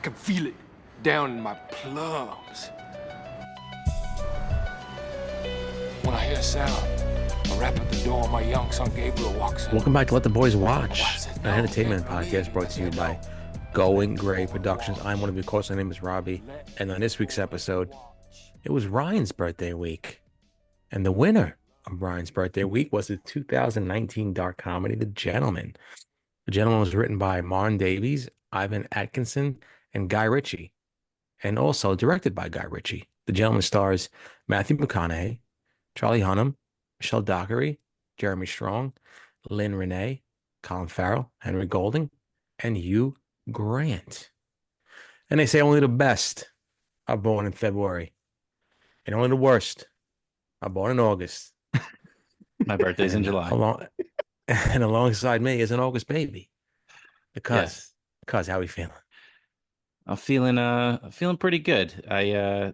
can feel it down in my plums. When I hear a sound, a rap at the door, my young son Gabriel walks in. Welcome back to Let the Boys Watch, an entertainment podcast brought to you by Going Gray Productions. I'm one of your hosts. My name is Robbie. And on this week's episode, it was Ryan's birthday week. And the winner of Ryan's birthday week was the 2019 dark comedy, The Gentleman. The Gentleman was written by Marn Davies, Ivan Atkinson, and Guy Ritchie, and also directed by Guy Ritchie. The Gentleman stars Matthew McConaughey, Charlie Hunnam, Michelle Dockery, Jeremy Strong, Lynn Renee, Colin Farrell, Henry Golding, and Hugh Grant. And they say only the best are born in February, and only the worst are born in August. My birthday's in July. And alongside me is an August baby. Because how we feeling? I'm feeling pretty good. I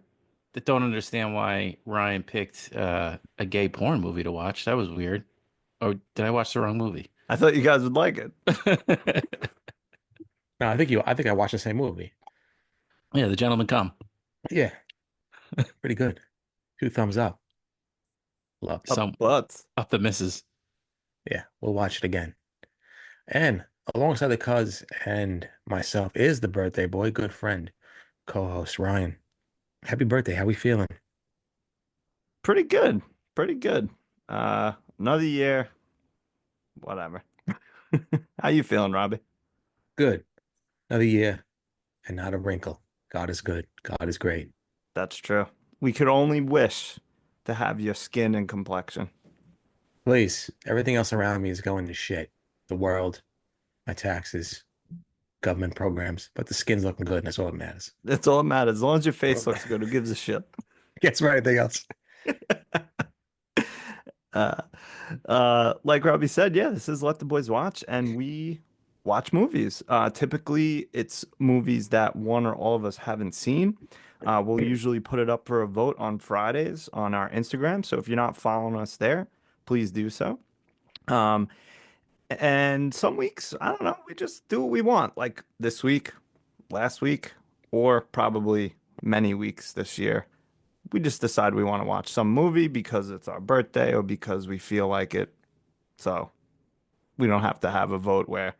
don't understand why Ryan picked a gay porn movie to watch. That was weird. Or did I watch the wrong movie? I thought you guys would like it. No, I think I watched the same movie. Yeah, The Gentleman Come. Yeah. Pretty good. 2 thumbs up. Love. Up the misses. Yeah, we'll watch it again. And alongside the cuz and myself is the birthday boy, good friend, co-host Ryan. Happy birthday. How we feeling? Pretty good. Pretty good. Another year. Whatever. How you feeling, Robbie? Good. Another year and not a wrinkle. God is good. God is great. That's true. We could only wish to have your skin and complexion. Please, everything else around me is going to shit. The world, my taxes, government programs, but the skin's looking good, and that's all that matters. That's all that matters. As long as your face looks good, who gives a shit? Guess for anything else. Like Robbie said, yeah, this is Let the Boys Watch, and we watch movies. Typically, it's movies that one or all of us haven't seen. We'll usually put it up for a vote on Fridays on our Instagram. So if you're not following us there, please do so. And some weeks, I don't know, we just do what we want. Like this week, last week, or probably many weeks this year. We just decide we want to watch some movie because it's our birthday or because we feel like it. So we don't have to have a vote where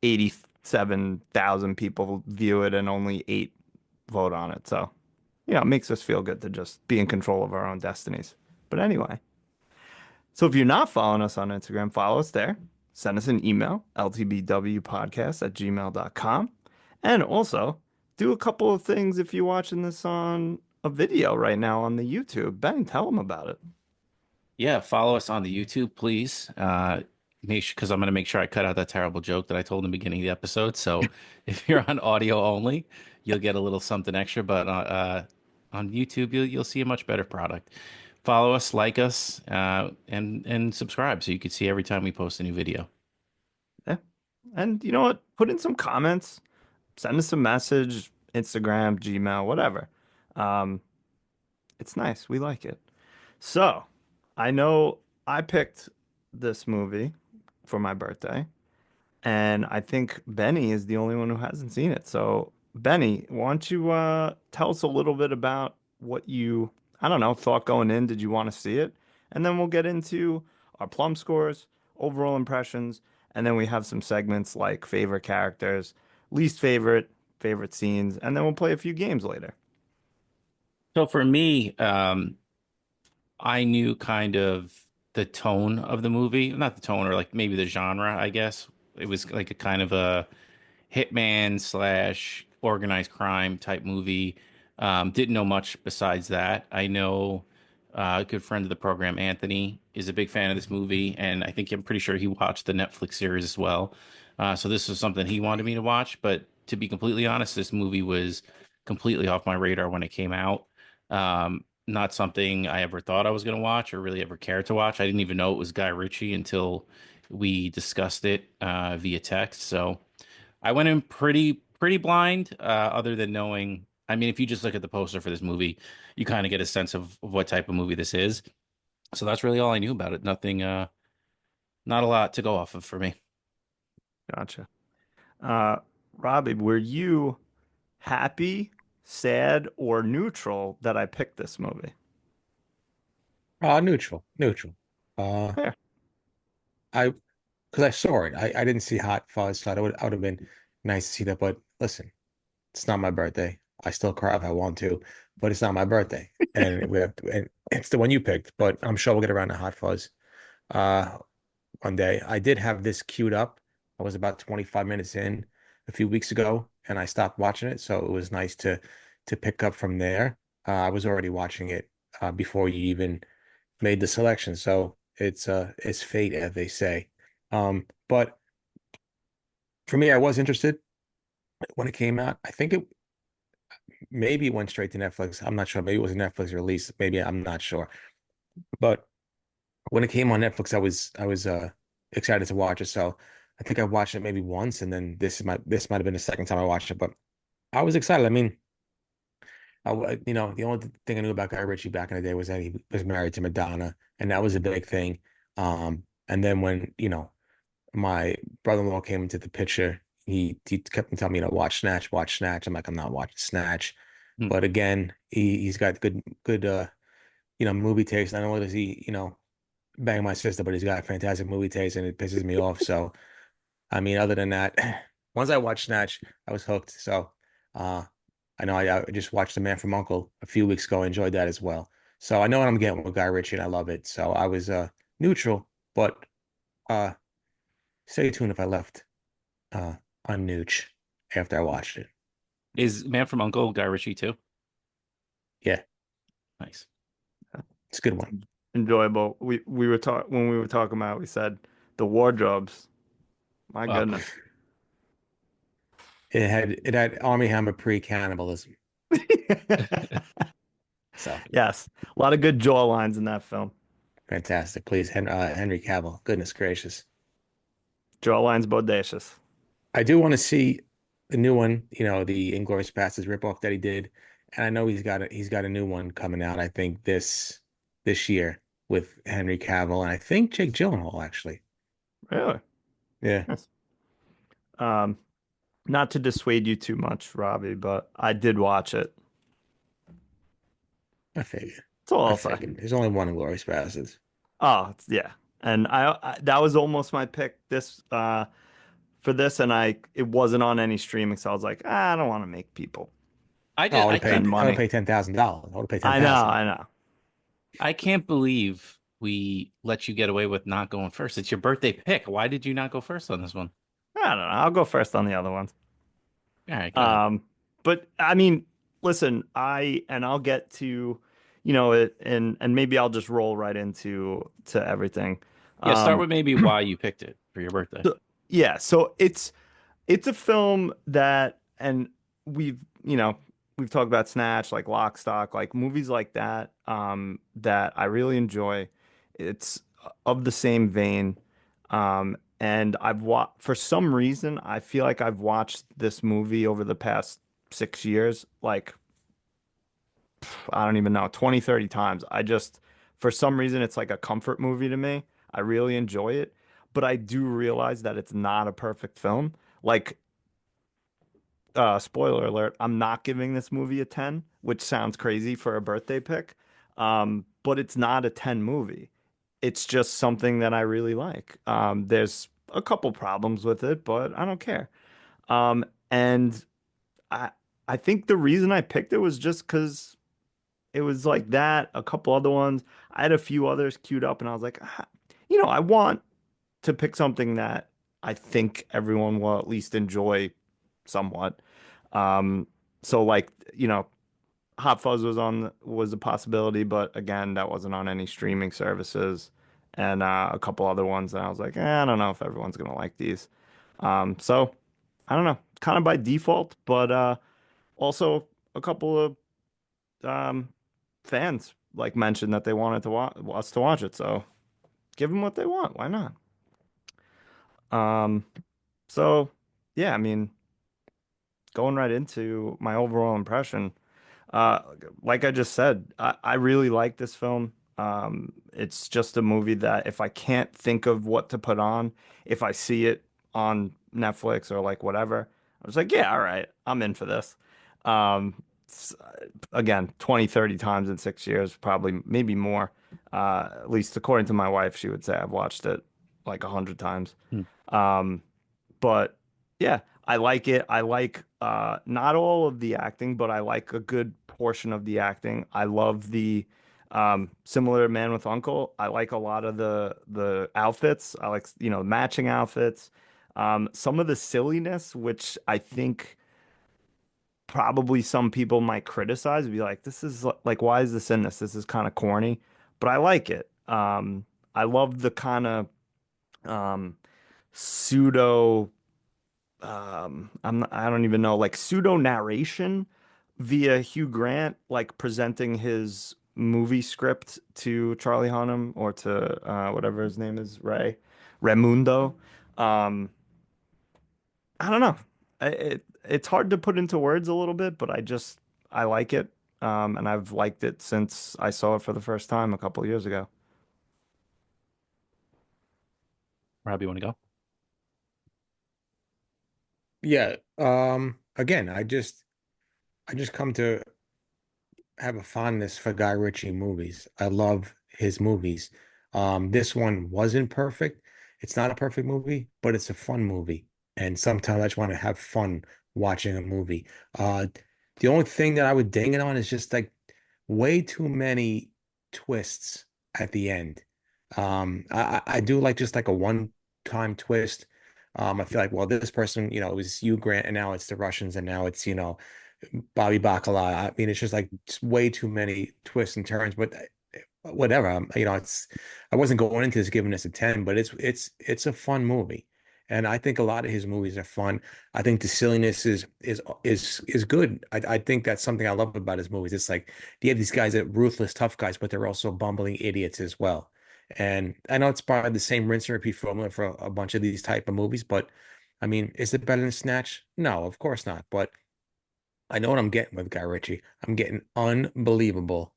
87,000 people view it and only 8 vote on it. So, it makes us feel good to just be in control of our own destinies. But anyway, so if you're not following us on Instagram, follow us there. Send us an email, ltbwpodcast@gmail.com. And also do a couple of things if you're watching this on a video right now on the YouTube. Ben, tell them about it. Yeah, follow us on the YouTube, please. Because I'm going to make sure I cut out that terrible joke that I told in the beginning of the episode. So if you're on audio only, you'll get a little something extra. But on YouTube, you'll see a much better product. Follow us, like us, and subscribe so you can see every time we post a new video. Yeah. And you know what? Put in some comments. Send us a message, Instagram, Gmail, whatever. It's nice. We like it. So I know I picked this movie for my birthday, and I think Benny is the only one who hasn't seen it. So Benny, why don't you tell us a little bit about what you, I don't know, thought going in? Did you want to see it? And then we'll get into our Plum Scores, overall impressions, and then we have some segments like favorite characters, least favorite, favorite scenes, and then we'll play a few games later. So for me, I knew kind of the tone of the movie, not the tone, or like maybe the genre, I guess. It was like a kind of a hitman slash organized crime type movie. Didn't know much besides that. I know a good friend of the program, Anthony, is a big fan of this movie, and I'm pretty sure he watched the Netflix series as well. So this was something he wanted me to watch. But to be completely honest, this movie was completely off my radar when it came out. Not something I ever thought I was going to watch or really ever cared to watch. I didn't even know it was Guy Ritchie until we discussed it via text. So I went in pretty blind, other than knowing. I mean, if you just look at the poster for this movie, you kind of get a sense of what type of movie this is. So that's really all I knew about it. Nothing, not a lot to go off of for me. Gotcha. Robbie, were you happy, sad, or neutral that I picked this movie? Neutral, neutral. Uh, Fair. I because I saw it. I didn't see Hot Fuzz, so I would have been nice to see that. But listen, it's not my birthday. I still cry if I want to, but it's not my birthday, and and it's the one you picked. But I'm sure we'll get around to Hot Fuzz uh one day. I did have this queued up. I was about 25 minutes in a few weeks ago, and I stopped watching it, so it was nice to pick up from there. I was already watching it before you even made the selection, so it's fate, as they say. But for me, I was interested when it came out. I think it maybe went straight to Netflix. I'm not sure. Maybe it was a Netflix release. Maybe I'm not sure. But when it came on Netflix, I was excited to watch it. So I think I watched it maybe once, and then this might have been the second time I watched it. But I was excited. I mean, the only thing I knew about Guy Ritchie back in the day was that he was married to Madonna, and that was a big thing. And then when my brother-in-law came into the picture, he kept telling me, watch Snatch, watch Snatch. I'm like, I'm not watching Snatch. Hmm. But again, he's got good movie taste. Not only does he, bang my sister, but he's got a fantastic movie taste and it pisses me off. So I mean, other than that, once I watched Snatch, I was hooked. So uh I know I just watched The Man from Uncle a few weeks ago. I enjoyed that as well. So I know what I'm getting with Guy Ritchie and I love it. So I was neutral, but uh stay tuned if I left uh on Nooch after I watched it. Is Man from Uncle Guy Ritchie too? Yeah, Nice. it's a good one. Enjoyable. We were talk when we were talking about, we said the wardrobes. My Uh, goodness. It had Army Hammer pre-cannibalism. So Yes, a lot of good jaw lines in that film. fantastic. Please, Henry Cavill. Goodness gracious. Jaw lines bodacious. I do want to see the new one, the Inglourious Basterds ripoff that he did. And I know he's got a new one coming out, I think this year with Henry Cavill and I think Jake Gyllenhaal actually. Really? Yeah, Yes. Um, Not to dissuade you too much, Robbie, but I did watch it. I figured. That's all I I'll say. figured. There's only one Inglourious Basterds. Yeah. And I that was almost my pick for this, and it wasn't on any streaming, so I was like, I don't want to make people I Oh, I just would I have paid can't spend I would have money. paid $10,000. I would have paid I know, 10,000. I know. I can't believe we let you get away with not going first. It's your birthday pick. Why did you not go first on this one? I don't know. I'll go first on the other ones. All right, go ahead. But I mean, listen, I'll get to, it, and maybe I'll just roll right to everything. Yeah, start Um, with maybe why you picked it for your birthday. so, yeah, so it's a film that, and we've, we've talked about Snatch, like Lock, Stock, like movies like that, that I really enjoy. It's of the same vein. And I've watched, for some reason, I feel like I've watched this movie over the past 6 years, like, I don't even know, 20, 30 times. For some reason, it's like a comfort movie to me. I really enjoy it, but I do realize that it's not a perfect film. Like, spoiler alert, I'm not giving this movie a 10, which sounds crazy for a birthday pick. But it's not a 10 movie. It's just something that I really like. There's a couple problems with it, but I don't care. And I I think the reason I picked it was just because it was like that, a couple other ones. I had a few others queued up, and I was like, I want to pick something that I think everyone will at least enjoy somewhat. Um, so like, Hot Fuzz was a possibility, but again, that wasn't on any streaming services, and a couple other ones, and I was like, I don't know if everyone's gonna like these. So I don't know, kind of by default, but also a couple of um, fans like mentioned that they wanted to watch us to watch it, so give them what they want. Why not? Um, so yeah, I mean, going right into my overall impression. Uh, like I just said, I really like this film. It's just a movie that if I can't think of what to put on, if I see it on Netflix or like whatever, I was like, yeah, all right, I'm in for this. s- Again, 20, 30 times in 6 years, probably maybe more. At least according to my wife, she would say I've watched it like 100 times. Hmm. Um, but yeah, I like it. I like not all of the acting, but I like a good portion of the acting. I love the similar to Man with Uncle. I like a lot of the outfits. I like, matching outfits. Some of the silliness, which I think probably some people might criticize, be like, this is like, why is this in this? This is kind of corny, but I like it. I love the kind of um pseudo I don't even know, like pseudo narration via Hugh Grant, like presenting his movie script to Charlie Hunnam or to whatever his name is, Raymundo. Um, I don't know. It's hard to put into words a little bit, but I like it. And I've liked it since I saw it for the first time a couple of years ago. Rob, you want to go? Yeah. Again, I just come to have a fondness for Guy Ritchie movies. I love his movies. This one wasn't perfect. It's not a perfect movie, but it's a fun movie. And sometimes I just want to have fun watching a movie. The only thing that I would ding it on is just like way too many twists at the end. I do like just like a one-time twist. I feel like, well, this person, it was Hugh Grant, and now it's the Russians, and now it's, Bobby Bacala. I mean, it's just like just way too many twists and turns, but whatever. I wasn't going into this giving this a 10, but it's a fun movie. And I think a lot of his movies are fun. I think the silliness is good. I think that's something I love about his movies. It's like you have these guys that ruthless, tough guys, but they're also bumbling idiots as well. And I know it's probably the same rinse and repeat formula for a bunch of these type of movies, but I mean, is it better than Snatch? No, of course not. But I know what I'm getting with Guy Ritchie. I'm getting unbelievable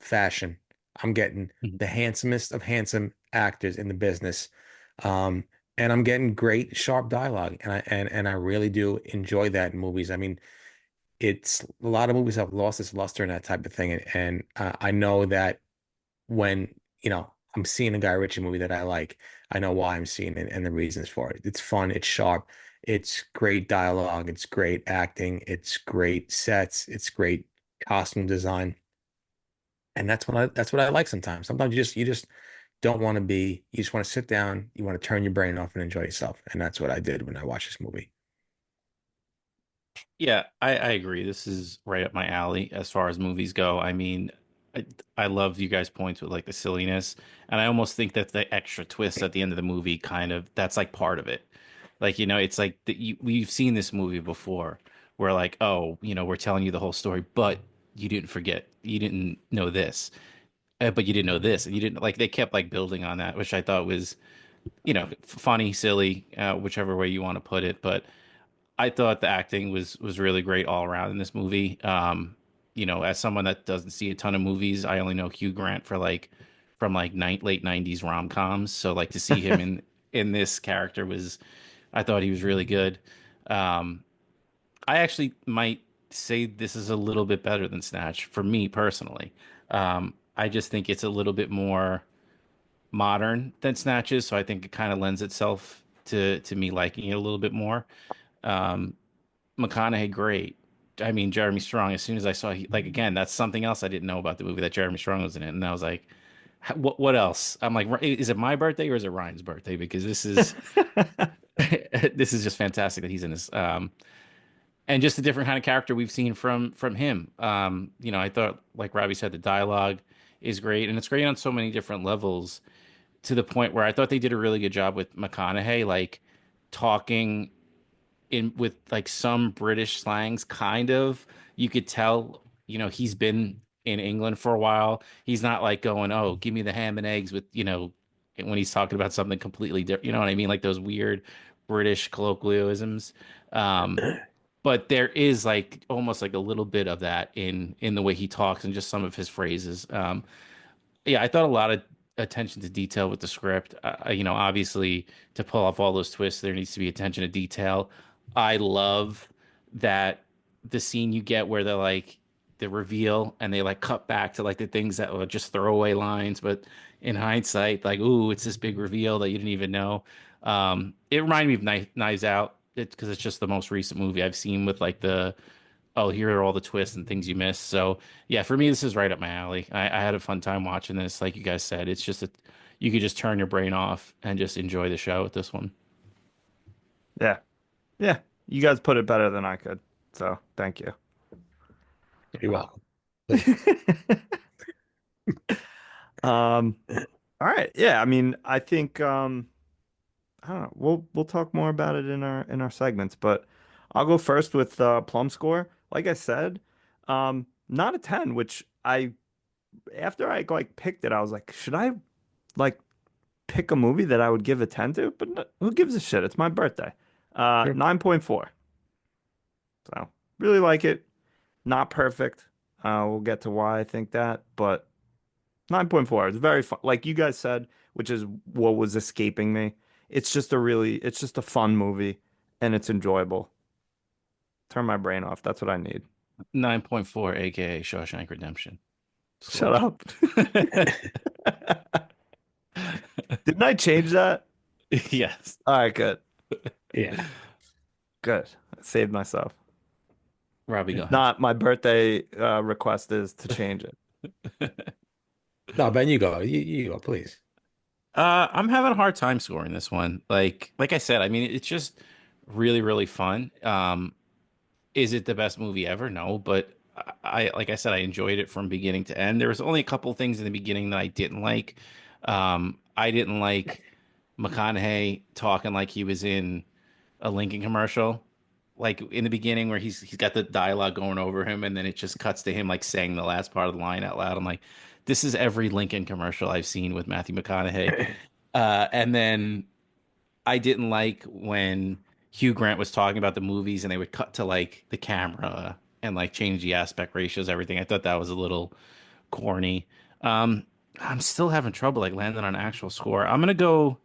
fashion. I'm getting Mhm. the handsomest of handsome actors in the business. Um, and I'm getting great, sharp dialogue. And I really do enjoy that in movies. I mean, it's a lot of movies have lost its luster and that type of thing. And I know that when, I'm seeing a Guy Ritchie movie that I like, I know why I'm seeing it and the reasons for it. It's fun, it's sharp, it's great dialogue, it's great acting, it's great sets, it's great costume design. And that's what I like sometimes. Sometimes you just don't want to be, you just want to sit down, you want to turn your brain off and enjoy yourself. And that's what I did when I watched this movie. Yeah, I agree. This is right up my alley as far as movies go. I mean, I, I love you guys' points with like the silliness, and I almost think that the extra twist at the end of the movie kind of that's like part of it. Like, it's like we've seen this movie before where like, oh, we're telling you the whole story, but you didn't forget, you didn't know this, but you didn't know this, and you didn't like they kept like building on that, which I thought was, funny, silly, whichever way you want to put it, but. I thought the acting was really great all around in this movie. As someone that doesn't see a ton of movies, I only know Hugh Grant for like from like late '90s rom-coms. So like to see him in this character was, I thought he was really good. Um, I actually might say this is a little bit better than Snatch for me personally. I just think it's a little bit more modern than Snatch is, so I think it kind of lends itself to me liking it a little bit more. Um, McConaughey, great. I mean, Jeremy Strong. As soon as I saw, like again, that's something else I didn't know about the movie that Jeremy Strong was in it, and I was like, what else? I'm like, is it my birthday or is it Ryan's birthday? Because this is this is just fantastic that he's in this. And just a different kind of character we've seen from him. I thought, like Robbie said, the dialogue is great, and it's great on so many different levels. To the point where I thought they did a really good job with McConaughey, like talking in with like some British slangs, kind of. You could tell, he's been in England for a while. He's not like going, "Oh, give me the ham and eggs," with, when he's talking about something completely different. You know what I mean? Like those weird British colloquialisms. Um, but there is like almost like a little bit of that in the way he talks and just some of his phrases. Yeah, I thought a lot of attention to detail with the script. Obviously, to pull off all those twists, there needs to be attention to detail. I love that the scene you get where they're like the reveal and they like cut back to like the things that were just throwaway lines, but in hindsight, like, ooh, it's this big reveal that you didn't even know. It reminded me of Knives Out. It's because it's just the most recent movie I've seen with like the oh, here are all the twists and things you missed. So yeah, for me, this is right up my alley. I had a fun time watching this. Like you guys said, it's just you could just turn your brain off and just enjoy the show with this one. Yeah. Yeah. You guys put it better than I could. So thank you. You're welcome. Please. Um, all right. Yeah, I mean, I think I don't know. We'll talk more about it in our segments, but I'll go first with Plum Score. Like I said, not a 10, which I after I like picked it, I was like, should I like pick a movie that I would give a 10 to? But no, who gives a shit? It's my birthday. Sure. 9.4. So, really like it. Not perfect. We'll get to why I think that, but 9.4. It's very fun. Like you guys said, which is what was escaping me. It's just a fun movie and it's enjoyable. Turn my brain off. That's what I need. 9.4, aka Shawshank Redemption. Shut Score. up. Didn't I change that? Yes. All right, good. Yeah. Good. I saved myself. Robbie, go If ahead. not, my birthday request is to change it. No, Ben, you go. You go, please. I'm having a hard time scoring this one. Like I said, I mean, it's just really, really fun. Is it the best movie ever? No, but like I said, I enjoyed it from beginning to end. There was only a couple things in the beginning that I didn't like. I didn't like McConaughey talking like he was in a Lincoln commercial, like in the beginning where he's got the dialogue going over him, and then it just cuts to him like saying the last part of the line out loud. I'm like, this is every Lincoln commercial I've seen with Matthew McConaughey. And then I didn't like when Hugh Grant was talking about the movies and they would cut to like the camera and like change the aspect ratios, everything. I thought that was a little corny. Um, I'm still having trouble like landing on an actual score. I'm gonna go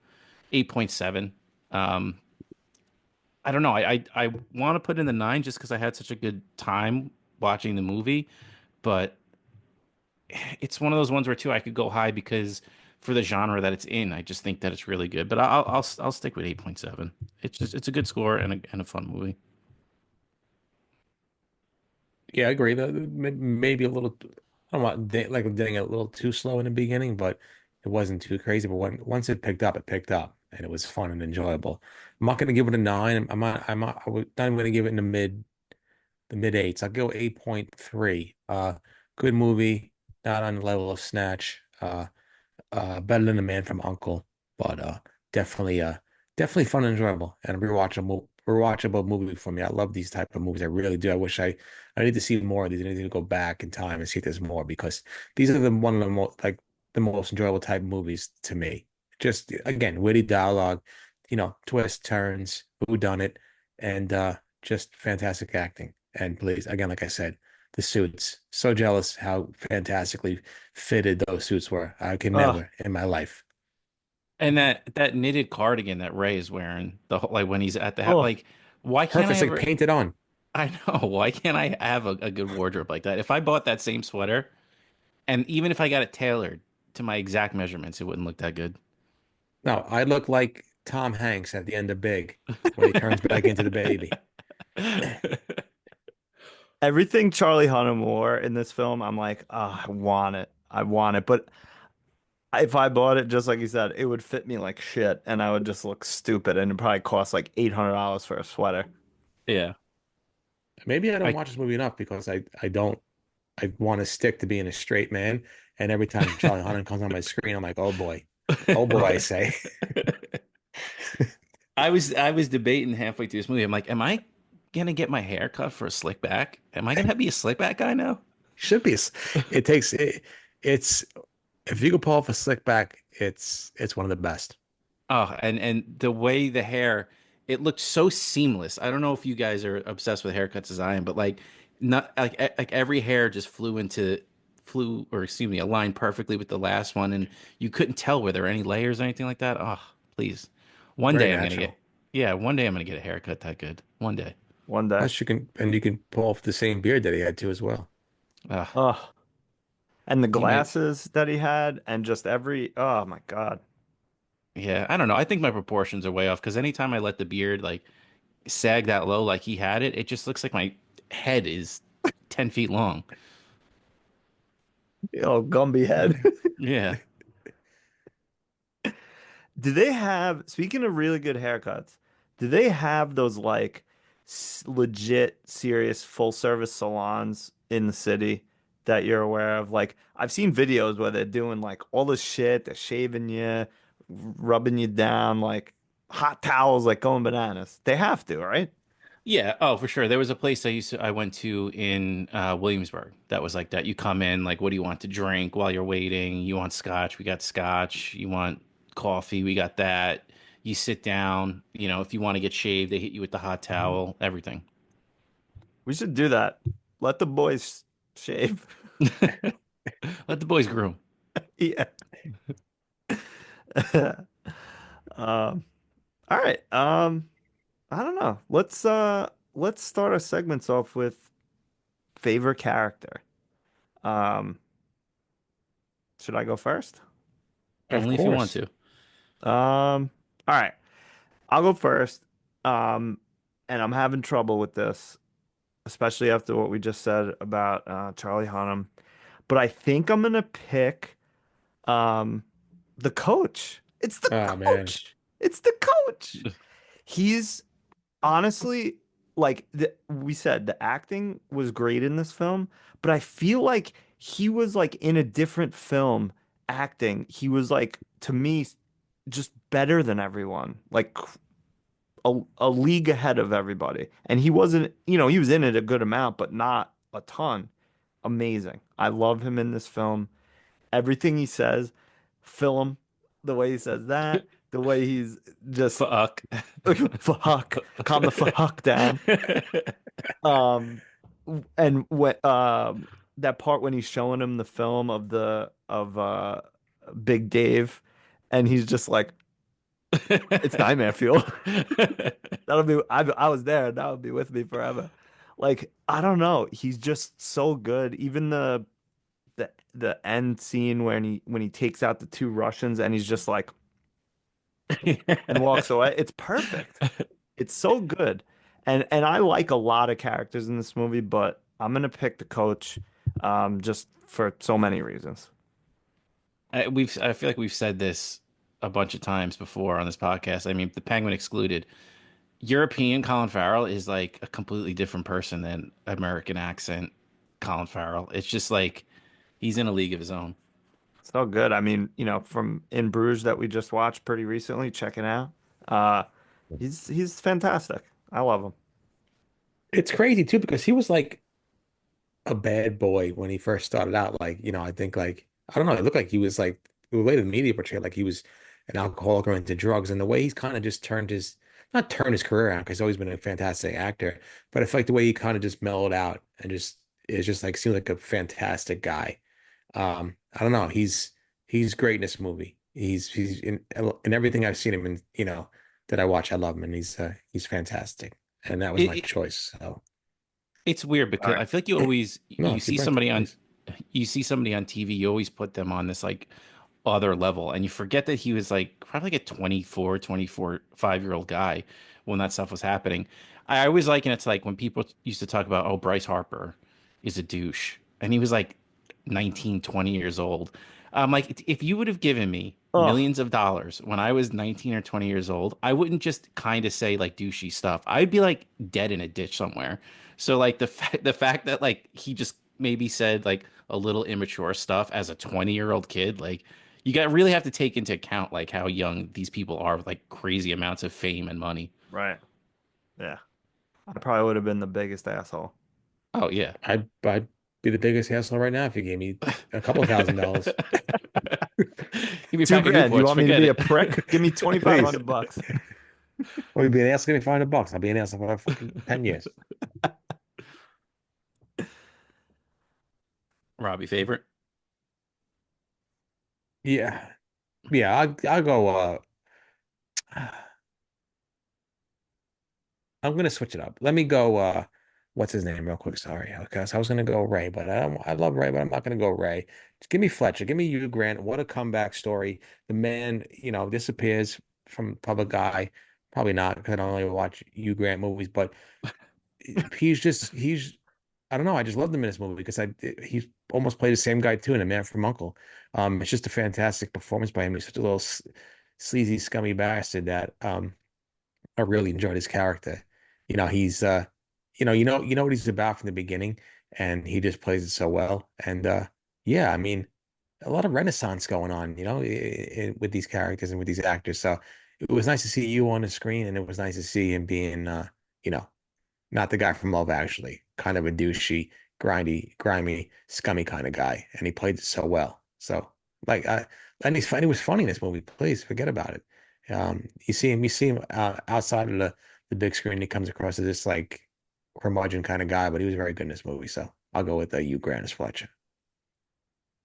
8.7. Um, I don't know. I want to put in the nine just because I had such a good time watching the movie, but it's one of those ones where too I could go high because for the genre that it's in, I just think that it's really good. But I'll stick with 8.7. It's a good score and a fun movie. Yeah, I agree. Maybe a little, I don't want like getting a little too slow in the beginning, but it wasn't too crazy. But once it picked up, and it was fun and enjoyable. I'm not going to give it a nine. I'm not going to give it in the mid eights. I'll go 8.3. Good movie, not on the level of Snatch. Better than The Man from Uncle, but definitely fun and enjoyable and a rewatchable movie for me. I love these type of movies. I really do. I need to see more of these. I need to go back in time and see if there's more because these are one of the most like the most enjoyable type of movies to me. Just again, witty dialogue, twists, turns, who done it, and just fantastic acting. And please, again, like I said, the suits. So jealous how fantastically fitted those suits were. I can Oh, never in my life. And that knitted cardigan that Ray is wearing, the whole, like when he's at the oh, like, why can't I Perfect, like ever? painted on. I know. Why can't I have a good wardrobe like that? If I bought that same sweater, and even if I got it tailored to my exact measurements, it wouldn't look that good. No, I look like Tom Hanks at the end of Big when he turns back into the baby. everything Charlie Hunnam wore in this film, I'm like, I want it. I want it. But if I bought it, just like you said, it would fit me like shit, and I would just look stupid, and it probably cost like $800 for a sweater. Yeah. Maybe I don't I watch this movie enough because I don't I want to stick to being a straight man. And every time Charlie Hunnam comes on my screen, I'm like, oh boy, I say. I was debating halfway through this movie. I'm like, am I gonna get my hair cut for a slick back? Am I gonna be a slick back guy now? Should be. It takes it's if you could pull off a slick back, it's one of the best. Oh, and the way the hair, it looked so seamless. I don't know if you guys are obsessed with haircuts as I am, but like not like every hair just flew or excuse me, aligned perfectly with the last one, and you couldn't tell were there any layers or anything like that. Oh, please. One Very day I'm gonna natural. get yeah, one day I'm gonna get a haircut that good. One day. One day. Plus, you can pull off the same beard that he had too as well. Uh, Oh, and the he made, glasses that he had, and just oh my God. yeah, I don't know. I think my proportions are way off because anytime I let the beard like sag that low like he had it, it just looks like my head is 10 feet long. Oh, Gumby head. Yeah. Do they have, speaking of really good haircuts, do they have those like legit, serious, full service salons in the city that you're aware of? Like, I've seen videos where they're doing like all this shit, they're shaving you, rubbing you down, like hot towels, like going bananas. They have to, right? Yeah, oh, for sure. There was a place I went to in Williamsburg that was like that. You come in, like, what do you want to drink while you're waiting? You want scotch? We got scotch. You want coffee? We got that. You sit down, if you want to get shaved, they hit you with the hot towel, everything. We should do that. Let the boys shave. Let the boys groom. Yeah. Um, all right. I don't know. Let's start our segments off with favorite character. Um, should I go first? Of Only if you want course. to. All right. I'll go first. Um, and I'm having trouble with this, especially after what we just said about Charlie Hunnam. But I think I'm gonna pick um the coach. It's the Oh man. coach. It's the coach. He's honestly, like we said, the acting was great in this film, but I feel like he was like in a different film acting. He was like, to me, just better than everyone, like a league ahead of everybody. And he wasn't, he was in it a good amount, but not a ton. Amazing. I love him in this film. Everything he says, film, the way he says that, the way he's just Fuck. fuck, calm the fuck down. Um, and what that part when he's showing him the film of the of Big Dave, and he's just like, it's nightmare fuel. That'll be I was there. That would be with me forever. Like I don't know. He's just so good. Even the end scene when he takes out the two Russians and he's just like and walks away. It's perfect. It's so good. And I like a lot of characters in this movie, but I'm gonna pick the coach just for so many reasons. I feel like we've said this a bunch of times before on this podcast. I mean, the Penguin excluded. European Colin Farrell is like a completely different person than American accent Colin Farrell. It's just like he's in a league of his own. So good. I mean, from In Bruges that we just watched pretty recently, check it out. Uh he's fantastic. I love him. It's crazy too because he was like a bad boy when he first started out. Like, I think like I don't know, it looked like he was like the way the media portrayed like he was an alcoholic or into drugs, and the way he's kind of just turned his not turned his career around because he's always been a fantastic actor, but I feel like the way he kind of just mellowed out and just is just like seemed like a fantastic guy. I don't know, he's great in this movie. He's in everything I've seen him in, that I watch, I love him, and he's fantastic. And that was It, my it, choice. So, it's weird All because right. I feel like you always no, you see keep right, somebody on please. you see somebody on TV, you always put them on this like other level and you forget that he was like probably like a 5-year-old guy when that stuff was happening. I always liken it to like when people used to talk about, oh, Bryce Harper is a douche. And he was like 19, 20 years old. Like if you would have given me Oh, millions of dollars when I was 19 or 20 years old, I wouldn't just kind of say like douchey stuff. I'd be like dead in a ditch somewhere. So like the fact that like he just maybe said like a little immature stuff as a 20-year-old kid, like you got really have to take into account like how young these people are with like crazy amounts of fame and money. right. Yeah. I probably would have been the biggest asshole. Oh yeah. I'd be the biggest asshole right now if you gave me a couple $1,000. Give me a Two pack of grand. You Newports, want me to forget be a it. prick? Give me Please. 2,500 bucks. Or you'd be an asshole, give me $500. I'll be an asshole for fucking 10 years. Robbie, favorite? Yeah. Yeah, I'll go I'm gonna switch it up. Let me go. What's his name, real quick? Sorry, because I was gonna go Ray, but I love Ray, but I'm not gonna go Ray. Just give me Fletcher. Give me Hugh Grant. What a comeback story. The man, disappears from public eye. Probably not because I don't really watch Hugh Grant movies, but he's I don't know. I just loved him in this movie because he's almost played the same guy too in A Man from Uncle. It's just a fantastic performance by him. He's such a little sleazy, scummy bastard that I really enjoyed his character. He's you know what he's about from the beginning, and he just plays it so well. And yeah, I mean, a lot of renaissance going on, with these characters and with these actors. So it was nice to see you on the screen, and it was nice to see him being, you know, not the guy from Love Actually, kind of a douchey, grimy, scummy kind of guy, and he played it so well. So like, and he's funny. He was funny in this movie. Please forget about it. You see him outside of the big screen. He comes across as this like curmudgeon kind of guy, but he was very good in this movie. So I'll go with Hugh Grant as Fletcher.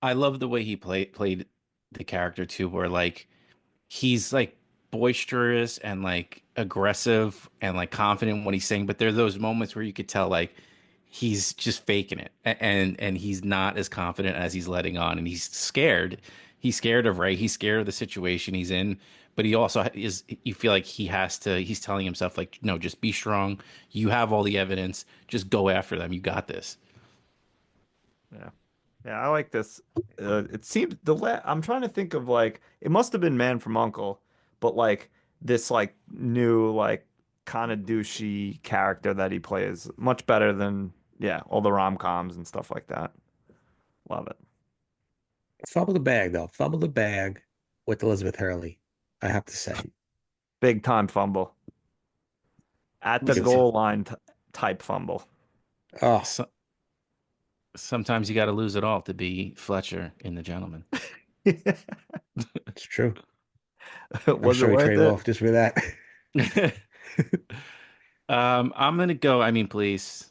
I love the way he played the character too, where like he's like boisterous and like aggressive and like confident in what he's saying, but there are those moments where you could tell like he's just faking it and he's not as confident as he's letting on, and he's scared. He's scared of Ray. He's scared of the situation he's in, but he also is. You feel like he has to. He's telling himself like, no, just be strong. You have all the evidence. Just go after them. You got this. Yeah. Yeah, I like this. It seems I'm trying to think of like it must have been Man from Uncle, but like this like new like kind of douchey character that he plays much better than yeah, all the rom-coms and stuff like that. Love it. Fumble the bag though. Fumble the bag with Elizabeth Hurley. I have to say. Big time fumble. At the It's- goal line type fumble. oh, So, sometimes you got to lose it all to be Fletcher in The Gentleman. it's true. I'm Was it sure we worth trade it? off just for that. I'm gonna go. I mean, please,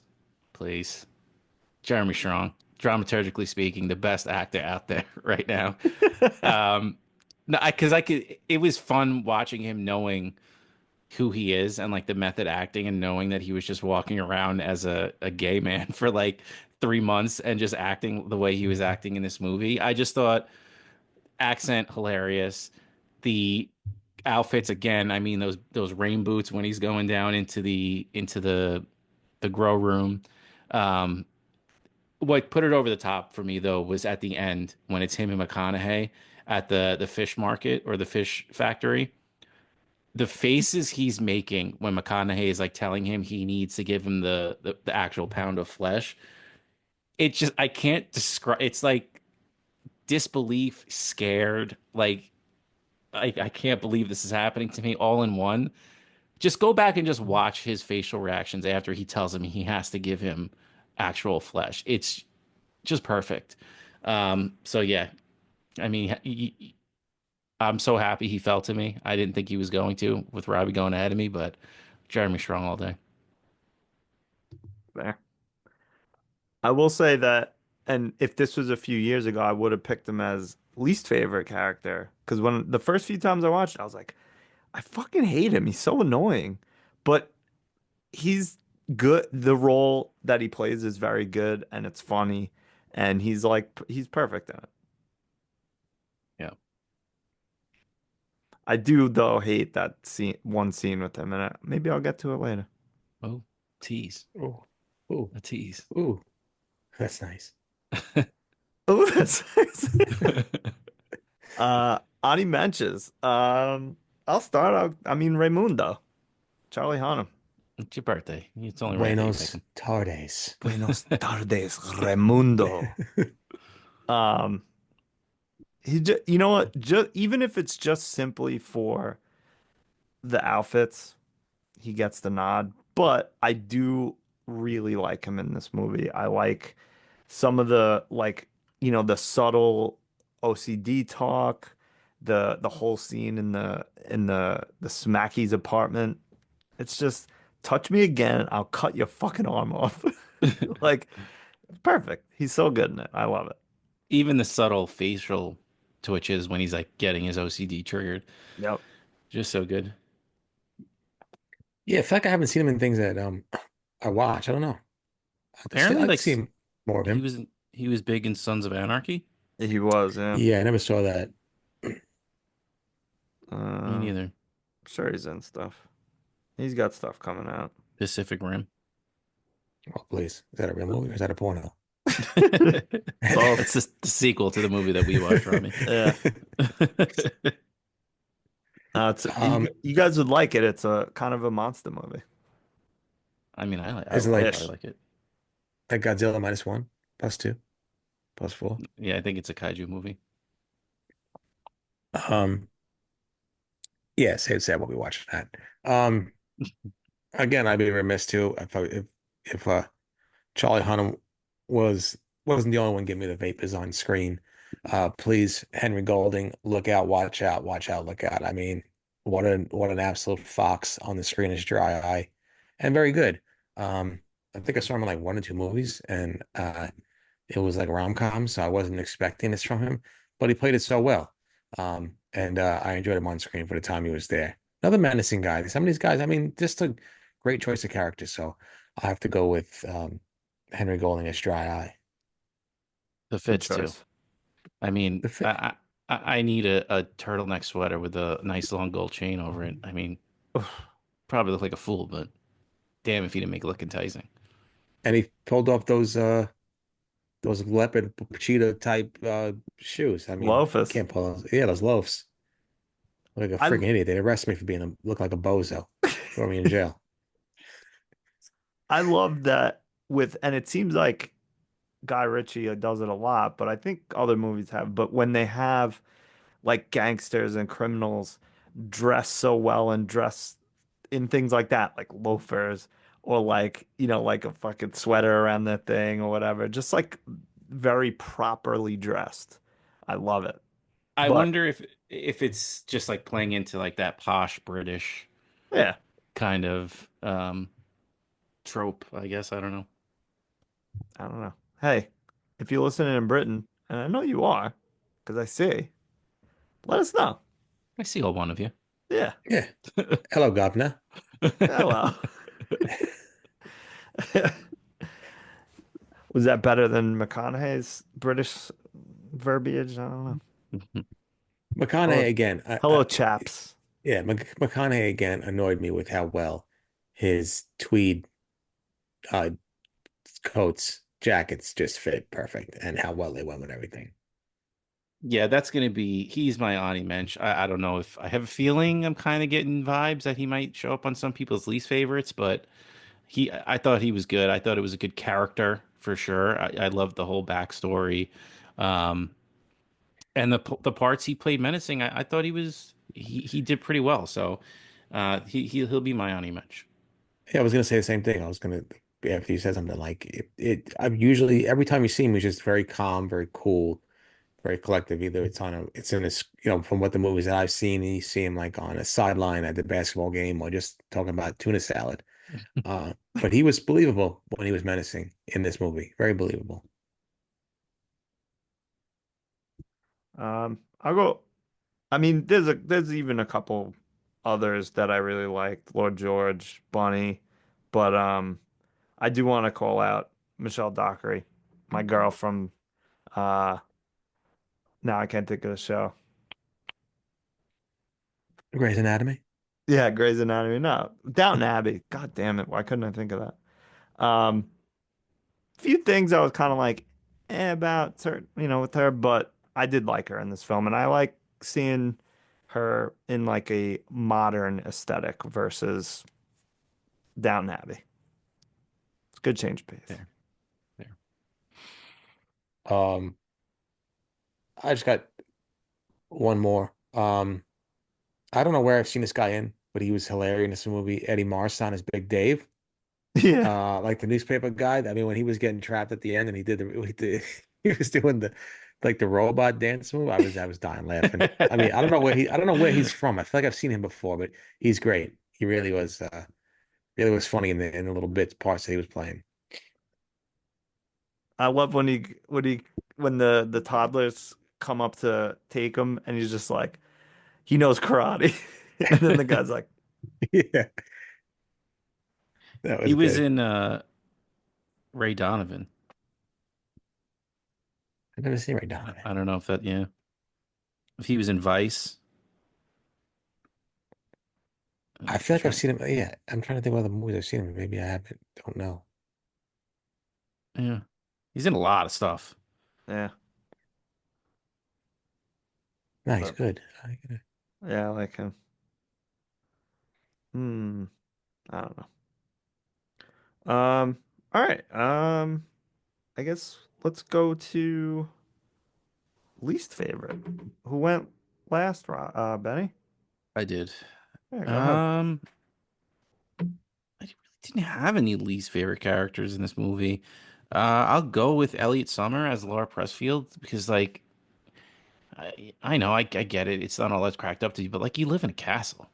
Jeremy Strong, dramaturgically speaking, the best actor out there right now. No, because I could. It was fun watching him, knowing who he is and like the method acting, and knowing that he was just walking around as a gay man for like 3 months and just acting the way he was acting in this movie. I just thought accent hilarious. The outfits again. I mean those rain boots when he's going down into the grow room. Um, what put it over the top for me though was at the end when it's him and McConaughey at the fish market or the fish factory. The faces he's making when McConaughey is like telling him he needs to give him the actual pound of flesh. It just I can't describe. It's like disbelief, scared, like I can't believe this is happening to me all in one. Just go back and just watch his facial reactions after he tells him he has to give him actual flesh. It's just perfect. So yeah, I mean, I'm so happy he fell to me. I didn't think he was going to with Robbie going ahead of me, but Jeremy Strong all day. There. I will say that, and if this was a few years ago, I would have picked him as least favorite character. Because when the first few times I watched, I was like, I fucking hate him. He's so annoying. But he's good. The role that he plays is very good and it's funny. And he's perfect in it. Yeah. I do, though, hate that one scene with him. And maybe I'll get to it later. Oh, tease. Oh, oh, A tease. oh, that's nice. Oh, that's Ani Menches. I'll start out. I mean, Raimundo, Charlie Hunnam. It's your birthday. It's only right that you pick Buenos him. tardes. Buenos tardes, Raimundo. Um, you know what? Just even if it's just simply for the outfits, he gets the nod. But I do really like him in this movie. I like some of the like, the subtle OCD talk, the whole scene in the Smacky's apartment. It's just touch me again, I'll cut your fucking arm off. Like perfect. He's so good in it. I love it. Even the subtle facial twitches when he's like getting his OCD triggered. Yep. Just so good. Yeah, I feel like I haven't seen him in things that I watch. I don't know. I'd Apparently, like like to see more of he him. was he was big in Sons of Anarchy. He was, yeah. Yeah, I never saw that. Me I'm neither. sure he's in stuff. He's got stuff coming out. Pacific Rim. Oh, please. Is that a real movie or is that a porno? Both. That's the sequel to the movie that we watched, Rami. Yeah. It's Um, you guys would like it. It's a kind of a monster movie. I mean, is it I'll like probably Ish. like it. Godzilla minus one, plus two, plus four? Yeah, I think it's a kaiju movie. Um, yeah, say it's sad we'll be watching that. Um, again, I'd be remiss too if Charlie Hunnam was wasn't the only one giving me the vapors on screen. Please, Henry Golding, look out, watch out, look out. I mean, what an absolute fox on the screen is Dry Eye, and very good. I think I saw him in like one or two movies, and it was like rom-com, so I wasn't expecting this from him, but he played it so well. And I enjoyed him on screen for the time he was there. Another menacing guy. Some of these guys, I mean, just a great choice of characters. So I have to go with Henry Golding as Dry Eye. The Good fits too. choice. I mean, The fi- I need a turtleneck sweater with a nice long gold chain over it. I mean, probably look like a fool, but damn if he didn't make it look enticing. and he pulled off those leopard cheetah type shoes. I mean, you Loafus. can't pull those. Yeah, those loafs. Like a I freaking idiot. They'd arrest me for being look like a bozo. Throw me in jail. I love that and it seems like Guy Ritchie does it a lot, but I think other movies have. But when they have like gangsters and criminals dress so well and dress in things like that, like loafers or like, like a fucking sweater around their thing or whatever, just like very properly dressed. I love it. I But wonder if it's just like playing into like that posh British yeah, kind of trope, I guess. I don't know. I don't know. Hey, if you're listening in Britain, and I know you are, because I see, let us know. I see all one of you. Yeah. Yeah. Hello, governor. Hello. Was that better than McConaughey's British verbiage? I don't know. McConaughey Hello, again. hello, chaps. Yeah, McConaughey again annoyed me with how well his tweed uh, coats, jackets just fit perfect, and how well they went with everything. Yeah, that's gonna be he's my Ani Mensch. I don't know if I have a feeling I'm kind of getting vibes that he might show up on some people's least favorites, but I thought he was good. I thought it was a good character for sure. I loved the whole backstory. Um, and the parts he played menacing, I thought he did pretty well. So he'll be my Ani Mensch. Yeah, I was gonna say the same thing. I was gonna after you said something like I'm usually every time you see him, he's just very calm, very cool, very collective. Either it's in this, from what the movies that I've seen, you see him like on a sideline at the basketball game or just talking about tuna salad. But he was believable when he was menacing in this movie. Very believable. I'll go. I mean, there's even a couple others that I really liked, Lord George, Bunny, but I do want to call out Michelle Dockery, my girl from uh now I can't think of the show. Grey's Anatomy. Yeah, Grey's Anatomy. No, Downton Abbey. God damn it, why couldn't I think of that? Few things I was kind of like about certain, with her, but I did like her in this film, and I like seeing her in like a modern aesthetic versus Downton Abbey. It's a good change of pace. There, there. Um, I just got one more. I don't know where I've seen this guy in, but he was hilarious in this movie. Eddie Marsan as Big Dave, Yeah. like the newspaper guy. I mean, when he was getting trapped at the end and he was doing the robot dance move. I was dying laughing. I mean, I don't know where he's from. I feel like I've seen him before, but he's great. He really was funny in the little bits parts that he was playing. I love when the toddlers come up to take him and he's just like he knows karate. And then the guy's like, Yeah. That He was was good. in Ray Donovan. I've never seen Ray Donovan. I don't know if that, yeah. If he was in Vice. I I'm feel like I've trying. seen him. Yeah, I'm trying to think of other movies I've seen him. Maybe I haven't. Don't know. Yeah. He's in a lot of stuff. Yeah, No, he's but good. yeah, I like him. Hmm. I don't know. All right. I guess let's go to least favorite. Who went last, Benny? I did. Yeah, go ahead. I really didn't have any least favorite characters in this movie. I'll go with Elliot Summer as Laura Pressfield because, like, I know I get it. It's not all that's cracked up to you, but like, you live in a castle.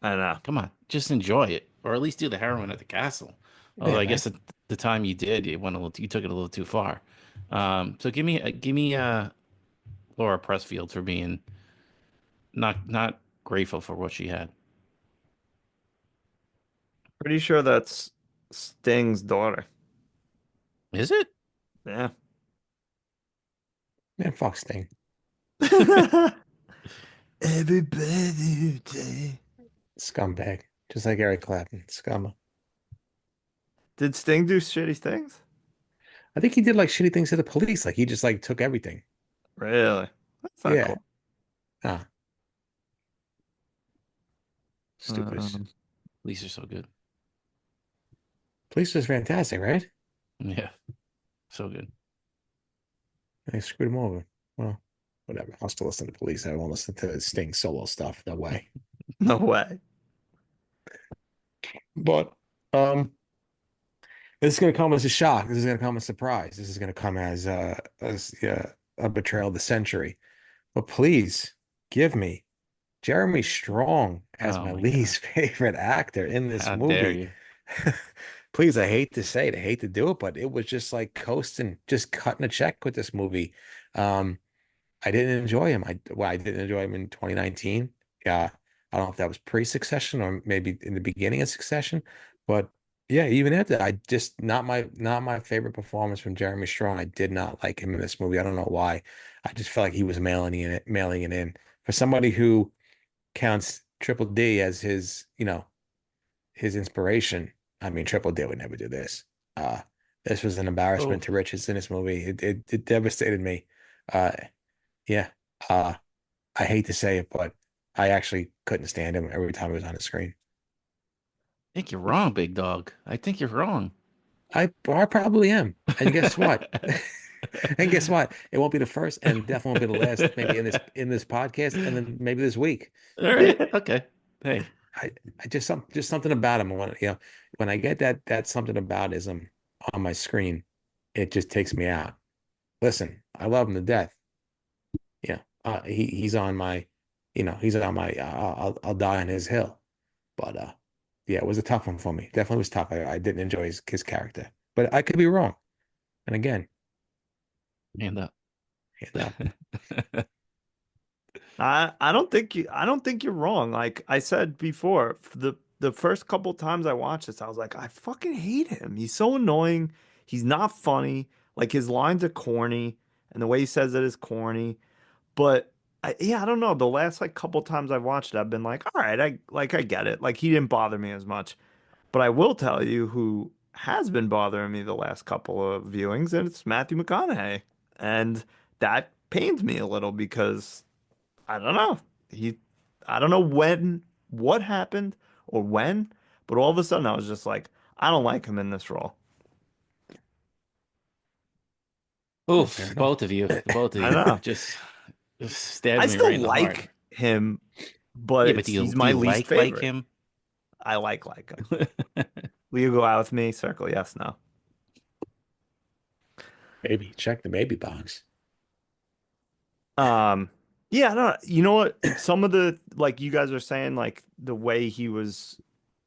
I know. Come on, just enjoy it, or at least do the heroin at the castle. Although Yeah, I right. guess at the time you did, it went a little, you took it a little too far. So give me Laura Pressfield for being not grateful for what she had. Pretty sure that's Sting's daughter. Is it? Yeah. Man, fuck Sting. Everybody. Scumbag. Just like Eric Clapton. Scum. Did Sting do shitty things? I think he did like shitty things to the police. Like he just like took everything. Really? That's not Yeah. cool. Ah, stupid. Um, These are so good. Police was fantastic, right? Yeah, so good. They screwed him over. Well, whatever. I'll still listen to police. I won't listen to Sting solo stuff. No way. no way. But this is gonna come as a shock. This is gonna come as a surprise. This is gonna come as a betrayal of the century. But please give me Jeremy Strong as Oh my my God. least favorite actor in this How dare movie. you? Please, I hate to say it, I hate to do it, but it was just like coasting, just cutting a check with this movie. Um, I didn't enjoy him. I didn't enjoy him in 2019. Yeah, I don't know if that was pre-Succession or maybe in the beginning of Succession, but yeah, even after I just not my favorite performance from Jeremy Strong. I did not like him in this movie. I don't know why. I just felt like he was mailing it in for somebody who counts Triple D as his inspiration. I mean, Triple D would never do this. This was an Oh, embarrassment to riches in this movie. It devastated me. Uh, yeah. Uh, I hate to say it, but I actually couldn't stand him every time he was on the screen. I think you're wrong, big dog. I think you're wrong. I probably am. And guess what? And guess what? It won't be the first and definitely won't be the last, maybe in this podcast and then maybe this week. All right. Okay. Hey, I, I just something about him when I get that something about ism on my screen, it just takes me out. Listen, I love him to death. He's on my, he's on my. I'll die on his hill. But yeah, it was a tough one for me. Definitely was tough. I didn't enjoy his character, but I could be wrong. And again, hand up. hand up. I don't think you're wrong. Like I said before, the first couple times I watched this, I was like, I fucking hate him. He's so annoying. He's not funny. Like his lines are corny, and the way he says it is corny. But yeah, I don't know. The last like couple times I've watched it, I've been like, all right, I get it. Like he didn't bother me as much. But I will tell you who has been bothering me the last couple of viewings, and it's Matthew McConaughey. And that pains me a little because I don't know. He, I don't know what happened or when, but all of a sudden I was just like, I don't like him in this role. Yeah, fair Oof, enough. the both of I you know. just stabbed I me right still in the heart. like him, but Yeah, but he's do my you least like favorite. him? I like him. Will you go out with me? Circle yes, no. Maybe check the maybe box. Um, yeah, no, you know what? Some of the like you guys are saying, like the way he was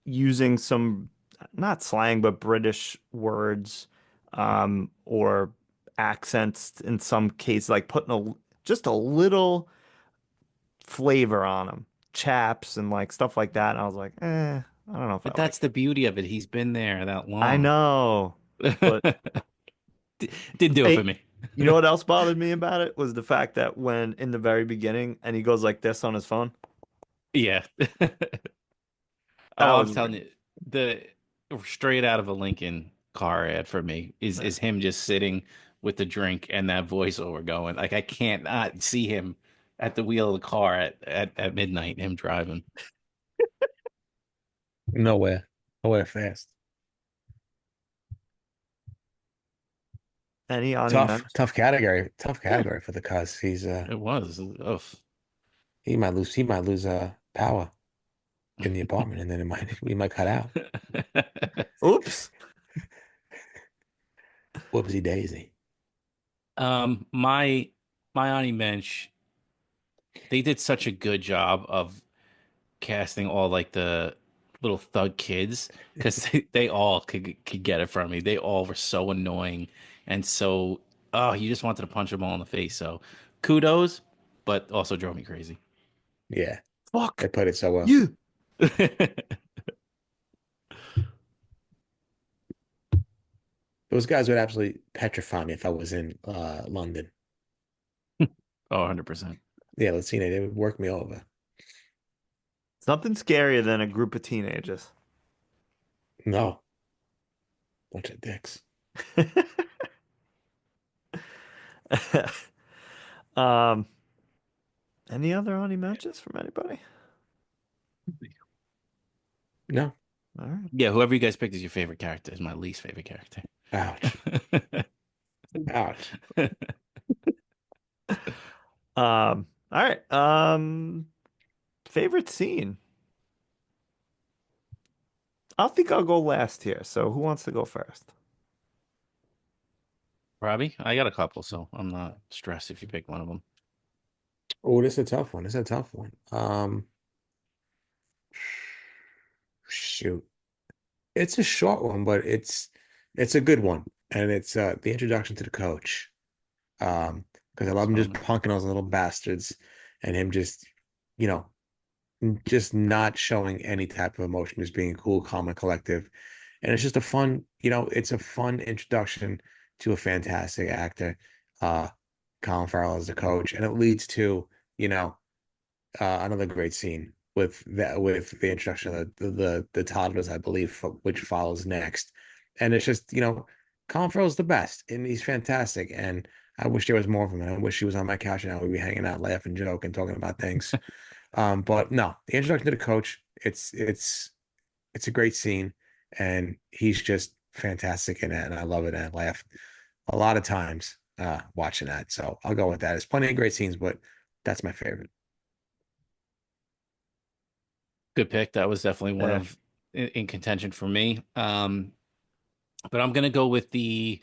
using some not slang but British words, or accents in some cases, like putting just a little flavor on them, chaps and like stuff like that. And I was like, eh. I don't know if I But like that's the it. beauty of it. He's been there that I long. know, but Didn't do it for hey, me. you know what else bothered me about it was the fact that when in the very beginning and he goes like this on his phone. Yeah. That Oh, I'm was telling weird. you, the straight out of a Lincoln car ad for me Yeah. is him just sitting with the drink and that voiceover going. Like I can't not see him at the wheel of the car at midnight, him driving. Nowhere, nowhere fast. Any Ani Tough, mention? tough Yeah. category for the cuz. It was. Oh. He might lose power in the apartment, and then it might we might cut out. Oops. Whoopsie daisy. My Auntie Mensch, they did such a good job of casting all like the little thug kids because they all could get it from me. They all were so annoying and so you just wanted to punch them all in the face. So kudos, but also drove me crazy. Yeah, they Fuck put it so well. you. Those guys would absolutely petrify me if I was in London. Oh, 100%. Yeah, Latina, they would work me over. It's nothing scarier than a group of teenagers. No, bunch of dicks. Um, any other Ani mentions from anybody? No, All right. Yeah, whoever you guys picked as your favorite character is my least favorite character. ouch, ouch. All right. Favorite scene. I think I'll go last here. So who wants to go first? Robbie, I got a couple, so I'm not stressed if you pick one of them. Oh, this is a tough one. This is a tough one. Shoot. It's a short one, but it's a good one. And it's the introduction to the coach. Because I love him just So, punking those little bastards and him just, you know, just not showing any type of emotion, just being cool, calm, and collective. And it's just a fun, it's a fun introduction to a fantastic actor, uh, Colin Farrell as the coach, and it leads to, you know, another great scene with the introduction of the toddlers, I believe, which follows next. And it's just, Colin Farrell's the best, and he's fantastic. And I wish there was more of him. And I wish he was on my couch now. We'd be hanging out, laughing, joking, talking about things. But no, the introduction to the coach, it's a great scene, and he's just fantastic in it, and I love it, and I laughed a lot of times watching that. So I'll go with that. There's plenty of great scenes, but that's my favorite. good pick. That was definitely one Yeah. of in contention for me. But I'm gonna go with the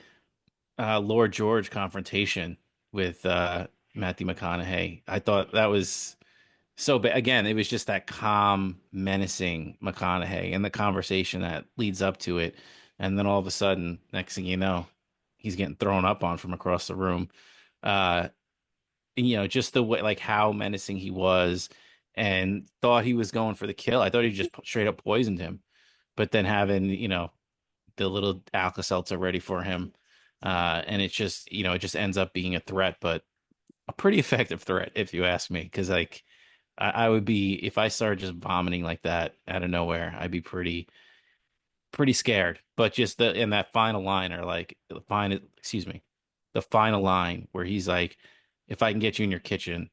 Lord George confrontation with Matthew McConaughey. I thought that was so, but again, it was just that calm, menacing McConaughey and the conversation that leads up to it. And then all of a sudden, next thing you know, he's getting thrown up on from across the room. Uh, and, just the way, like how menacing he was and thought he was going for the kill. I thought he just straight up poisoned him. But then having, the little Alka-Seltzer ready for him. And it just, it just ends up being a threat, but a pretty effective threat, if you ask me. Because, like, I would be, if I started just vomiting like that out of nowhere, I'd be pretty scared. But just in that final line, or like, excuse me, the final line where he's like, if I can get you in your kitchen,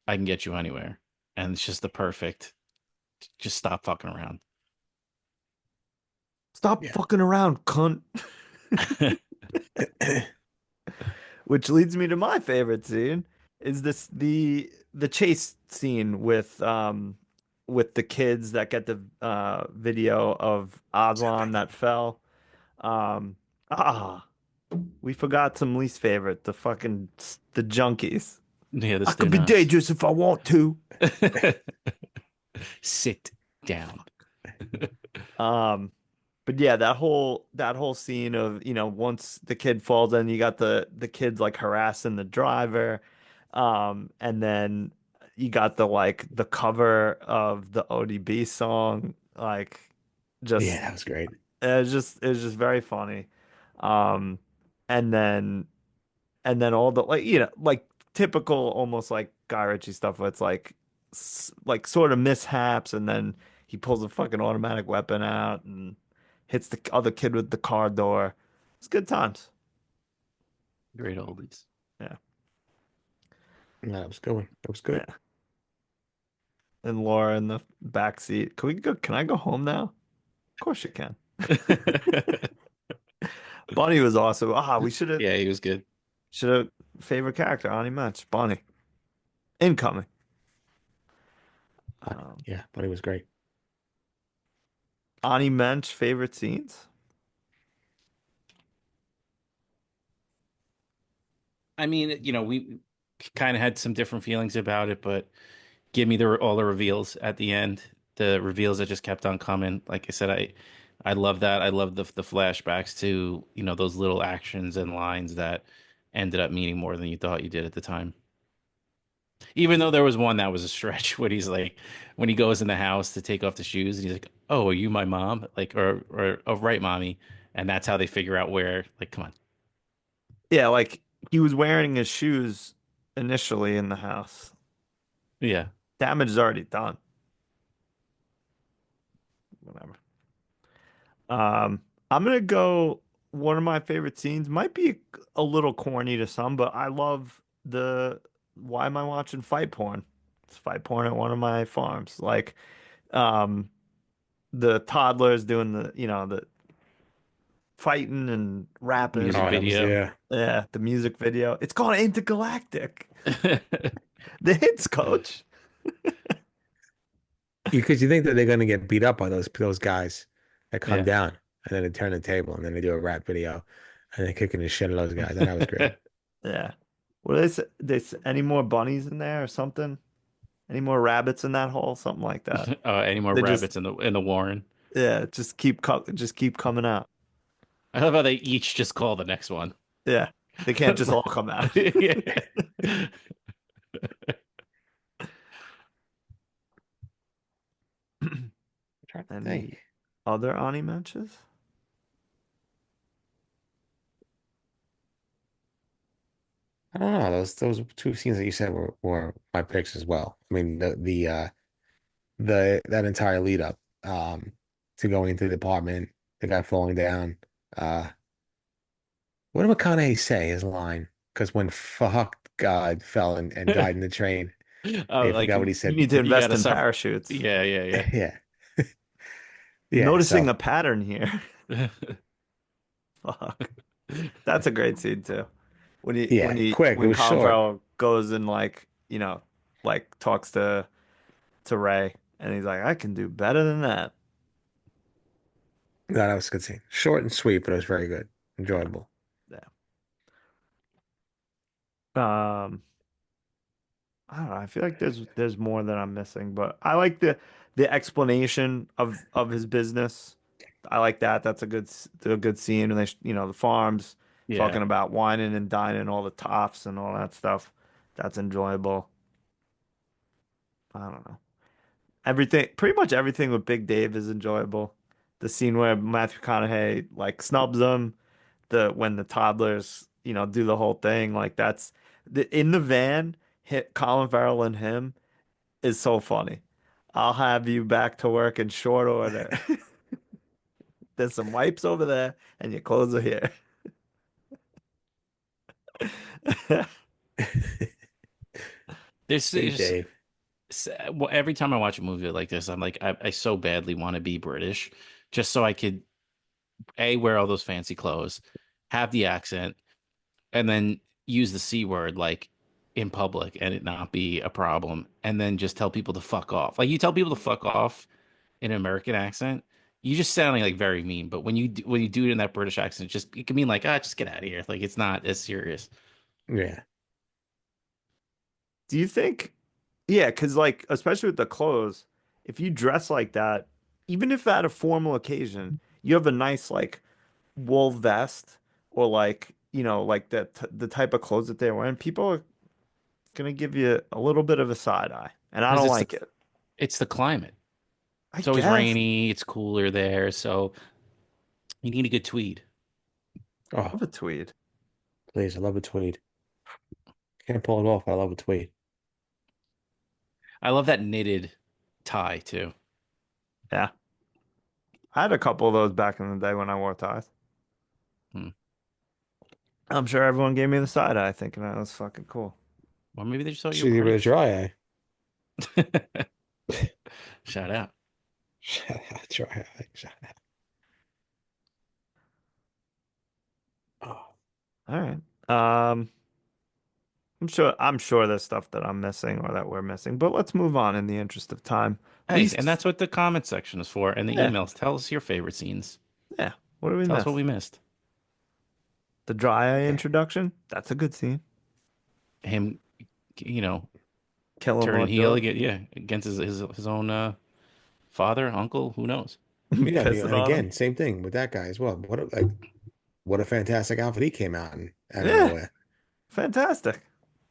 I can get you anywhere. And it's just the perfect, just stop fucking around. Stop Yeah. fucking around, cunt. Which leads me to my favorite scene is the chase scene with the kids that get the video of Aslan that fell. Um ah we forgot some least favorite, the junkies. Yeah, the I could be Stinas. dangerous if I want to. Sit down. Um but yeah, that whole scene of, once the kid falls in, you got the kids like harassing the driver. And then you got the cover of the ODB song. Like, Yeah, Just that was great. it was just very funny. Um, and then all the like like typical almost like Guy Ritchie stuff where it's like like sort of mishaps and then he pulls a fucking automatic weapon out and hits the other kid with the car door. It's good times. Great oldies. Yeah. Yeah, that was good one. That was good. Yeah. And Laura in the back seat. Can I go home now? Of course you can. Bonnie was awesome. We Yeah, he was good. should have favorite character, Ani Match. Bonnie. Incoming. Um, Yeah, but it was great. Ani Mensch favorite scenes? I mean, we kind of had some different feelings about it, but give me all the reveals at the end. The reveals that just kept on coming. Like I said, I love that. I love the flashbacks to, those little actions and lines that ended up meaning more than you thought you did at the time. Even though there was one that was a stretch when he's like, when he goes in the house to take off the shoes and he's like, "Oh, are you my mom?" Like, or "Oh, right, mommy." And that's how they figure out where, like, come on. Yeah, like he was wearing his shoes initially in the house. Yeah. Damage is already done. Whatever. I'm gonna go. One of my favorite scenes might be a little corny to some, but I love the why am I watching fight porn? It's fight porn at one of my farms. Like, um, the toddlers doing the fighting and rapping Music Oh, and that was video. yeah. yeah, the music video. It's called Intergalactic. The hits, coach. Because you think that they're gonna get beat up by those guys that come Yeah. down and then they turn the table and then they do a rap video and they're kicking the shit out of those guys. And that was great. Yeah. What is any more bunnies in there or something? Any more rabbits in that hole? Something like that. Any more They just rabbits in the Warren? yeah, just keep coming out. I love how they each just call the next one. Yeah. They can't just all come out. Yeah. I'm trying to Any think. other Ani matches? I don't know. Those two scenes that you said were my picks as well. I mean the that entire lead up to going into the apartment, the guy falling down. Uh what did McConaughey say, his line? Because when fuck God fell and died in the train, Oh, I like forgot what he You said. need to you invest gotta in suffer. parachutes. Yeah, yeah, Yeah. Yeah. Noticing So a pattern here. yeah. Fuck. That's a great scene too. yeah, quick. It When was Colin short. Farrell goes and like talks to Ray and he's like, I can do better than that. No, that was a good scene. Short and sweet, but it was very good. Yeah. Enjoyable. Yeah. I don't know. I feel like there's more that I'm missing, but I like the explanation of his business. I like that. That's a good scene, and the farms Yeah. talking about whining and dining, all the toffs and all that stuff. That's enjoyable. I don't know. Pretty much everything with Big Dave is enjoyable. The scene where Matthew McConaughey like snubs him, the when the toddlers, do the whole thing, like that's in the van, hit Colin Farrell and him is so funny. I'll have you back to work in short order. There's some wipes over there and your clothes are here. There's Big just Dave. well, every time I watch a movie like this, I'm like, I so badly want to be British, just so I could wear all those fancy clothes, have the accent, and then use the C word like in public and it not be a problem, and then just tell people to fuck off. Like you tell people to fuck off in an American accent, you just sounding like very mean. But when you do it in that British accent, it can mean like, just get out of here. Like it's not as serious. Yeah. Do you think, yeah, because like, especially with the clothes, if you dress like that, even if at a formal occasion, you have a nice like wool vest or like, like the type of clothes that they're wearing, people are gonna give you a little bit of a side eye, and I Because don't like it. it's the climate. I It's always guess. rainy. It's cooler there, so you need a good tweed. Oh, Love a tweed. please, I love a tweed. Can't pull it off. I love a tweed. I love that knitted tie too. Yeah. I had a couple of those back in the day when I wore ties. Hmm. I'm sure everyone gave me the side eye thinking that was fucking cool. Well, maybe they just thought you Should were give it a pretty. dry eye. Shout out. Shout out, dry eye. Shout out. Oh, All right. I'm sure there's stuff that I'm missing or that we're missing, but let's move on in the interest of time. Hey, and that's what the comment section is for, and the Yeah. emails. Tell us your favorite scenes. Yeah. What do we Tell miss? us what we missed. The dry eye yeah. introduction? That's a good scene. Him, Kill him turning Lord heel George. against his own father, uncle, who knows? Yeah, Pissing and on him. again, same thing with that guy as well. What a fantastic outfit he came out in out of Yeah. nowhere. Fantastic.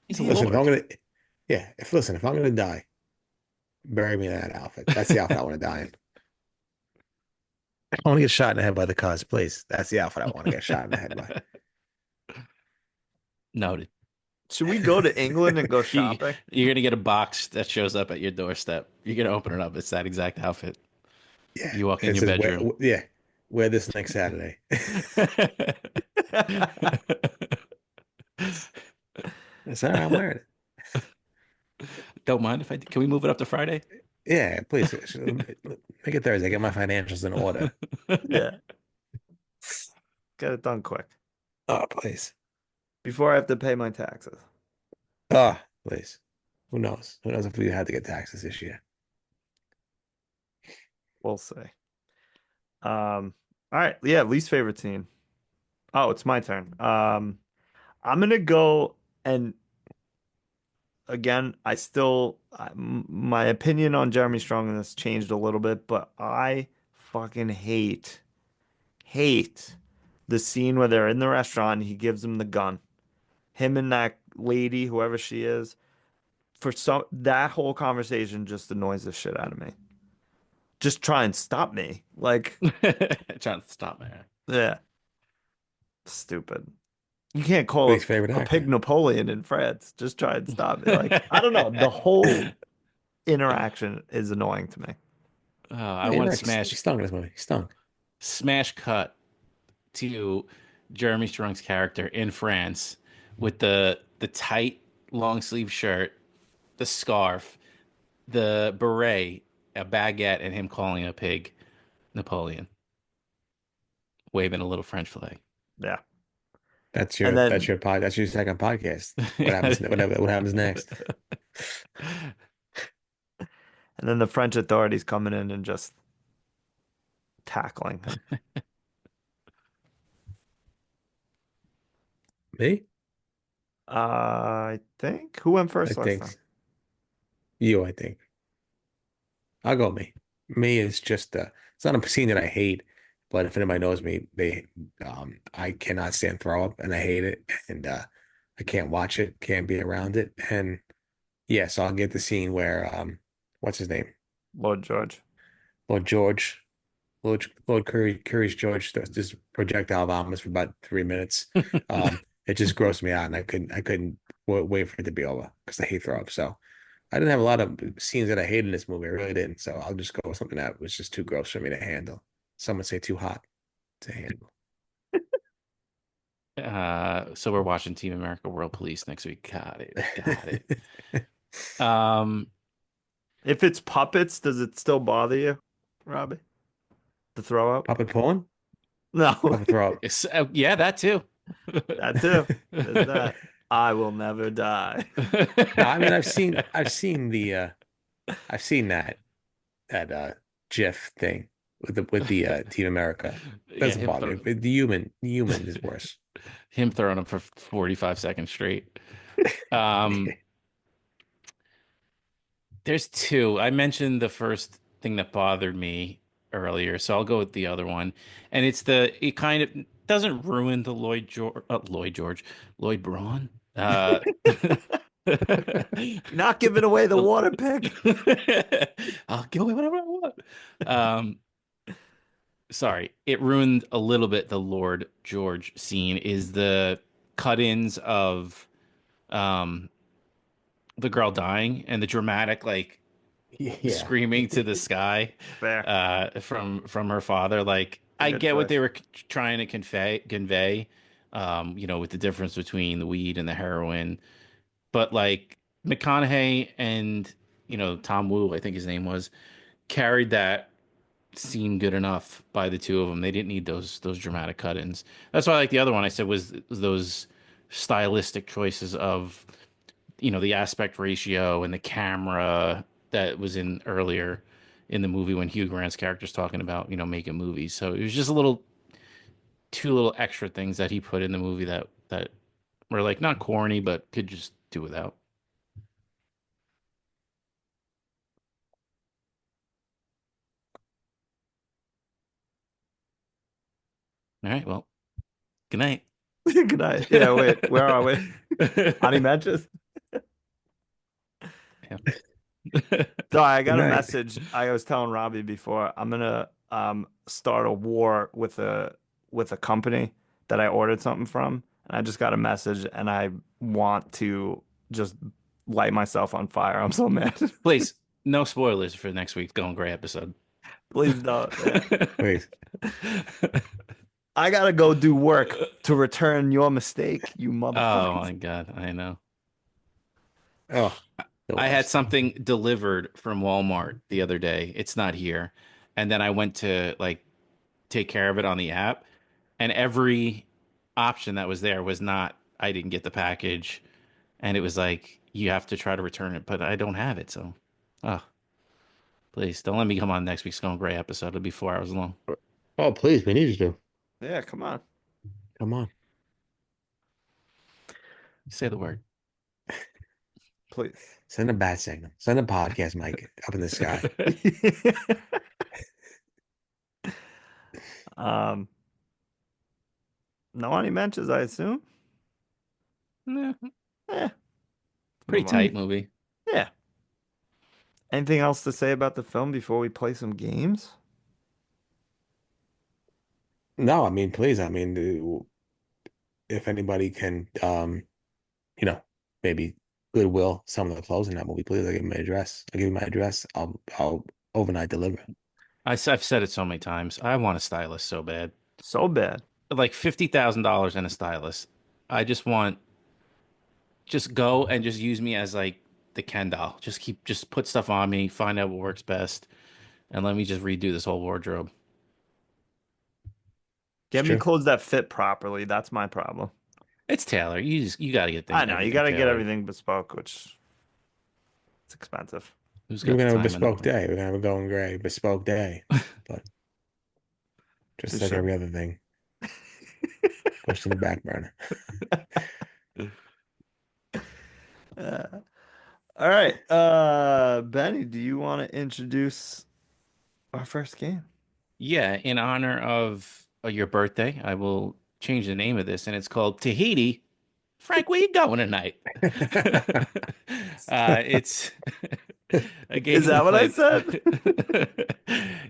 He's a Listen, lord. if I'm gonna die, bury me in that outfit. That's the outfit I want to die in. I want to get shot in the head by the cuz, please. That's the outfit I want to get shot in the head by. Noted. Should we go to England and go shopping? You're gonna get a box that shows up at your doorstep. You're gonna open it up. It's that exact outfit. Yeah, You walk in it your says bedroom. wear this next Saturday. It's all right, I'm wearing it. Don't mind if I can we move it up to Friday? Yeah, please make it Thursday. Get my financials in order. Yeah. Get it done quick Oh, please. before I have to pay my taxes. Oh, please. Who knows? Who knows if we had to get taxes this year? We'll see. All right. Yeah, least favorite scene. Oh, it's my turn. I'm gonna go and again, my opinion on Jeremy Strong in this changed a little bit, but I fucking hate the scene where they're in the restaurant and he gives him the gun. Him and that lady, whoever she is, that whole conversation just annoys the shit out of me. Just try and stop me. Like, Trying to stop me. yeah. Stupid. You can't call Least favorite a actor. pig Napoleon in France. Just try and stop me. Like, I don't know. The whole interaction is annoying to me. I Yeah, want to right. smash He stung in this movie. He stung. smash cut to Jeremy Strong's character in France with the tight long sleeve shirt, the scarf, the beret, a baguette, and him calling a pig Napoleon, waving a little French flag. Yeah. That's And your then that's your second podcast. What happens next? and then the French authorities coming in and just tackling him. Me? I think who went I first last think time? you, I think. I'll go me. Me is just it's not a scene that I hate, but if anybody knows me, I cannot stand throw up and I hate it and I can't watch it, can't be around it. And yes, I'll get the scene where what's his name? Lord George. Lord George. Lord Curry's George does this projectile vomits for about 3 minutes. It just grossed me out, and I couldn't wait for it to be over because I hate throw up. So I didn't have a lot of scenes that I hated in this movie. I really didn't. So I'll just go with something that was just too gross for me to handle. Some would say too hot to handle. So we're watching Team America World Police next week. Got it. If it's puppets, does it still bother you, Robbie? The throw up? Puppet porn? No. Puppet throw up. Yeah, that too. That too. There's that. I will never die. No, I mean I've seen that GIF thing with the Team America. Doesn't him bother me. The human is worse. Him throwing up for 45 seconds straight. There's two. I mentioned the first thing that bothered me earlier, so I'll go with the other one. And it kind of doesn't ruin the Lloyd Braun. Not giving away the water pig. I'll give away whatever I want. Um, sorry, it ruined a little bit the Lord George scene is the cut-ins of um the girl dying and the dramatic like Yeah. screaming to the sky Fair. from her father. Like It's a I good get what they choice. were trying to convey, with the difference between the weed and the heroin, but like McConaughey and Tom Wu, I think his name was, carried that scene good enough by the two of them. They didn't need those dramatic cut-ins. That's why I like the other one I said was those stylistic choices of the aspect ratio and the camera that was in earlier in the movie when Hugh Grant's character's talking about making movies. So it was just two little extra things that he put in the movie that were like not corny but could just do without. All right, well, good night. Good night. Yeah, wait, where are we? Honey Matches? Yeah. So I Good got a night. message. I was telling Robbie before, I'm gonna start a war with a company that I ordered something from, and I just got a message and I want to just light myself on fire. I'm so mad. Please, no spoilers for next week's Going Gray episode. Please don't. Yeah. Please. I gotta go do work to return your mistake, you Oh motherfuckers. my God, I know. Oh, the I had worst. something delivered from Walmart the other day. It's not here. And then I went to like take care of it on the app, and every option that was there was not, I didn't get the package. And it was like, you have to try to return it, but I don't have it. So, oh, please don't let me come on next week's Going Gray episode. It'll be 4 hours long. Oh, please, we need you to. Yeah, come on. Come on. Say the word. Please. Send a bat signal. Send a podcast mic up in the sky. Um, no honey matches, I assume. Nah, Eh, pretty move on. tight movie. Yeah. Anything else to say about the film before we play some games? No, I mean, please. I mean, if anybody can, maybe Goodwill some of the clothes in that movie, please. I'll give you my address. I'll give you my address. I'll overnight deliver. I've said it so many times. I want a stylist so bad. So bad. Like $50,000 and a stylist. I just go and just use me as like the Ken doll. Just put stuff on me, find out what works best, and let me just redo this whole wardrobe. Get It's me true. clothes that fit properly. That's my problem. It's Taylor. You got to get I know you everything got to get tailored. everything bespoke, which it's expensive. Who's We're got the gonna have a time in the bespoke world? day. We're gonna have a going gray bespoke day. But just like Sure. every other thing, pushed in the back burner. Uh, all right. Benny, do you want to introduce our first game? Yeah, in honor of your birthday, I will change the name of this, and it's called Tahiti. Frank, where you going tonight? It's a game Is we that what I play. said?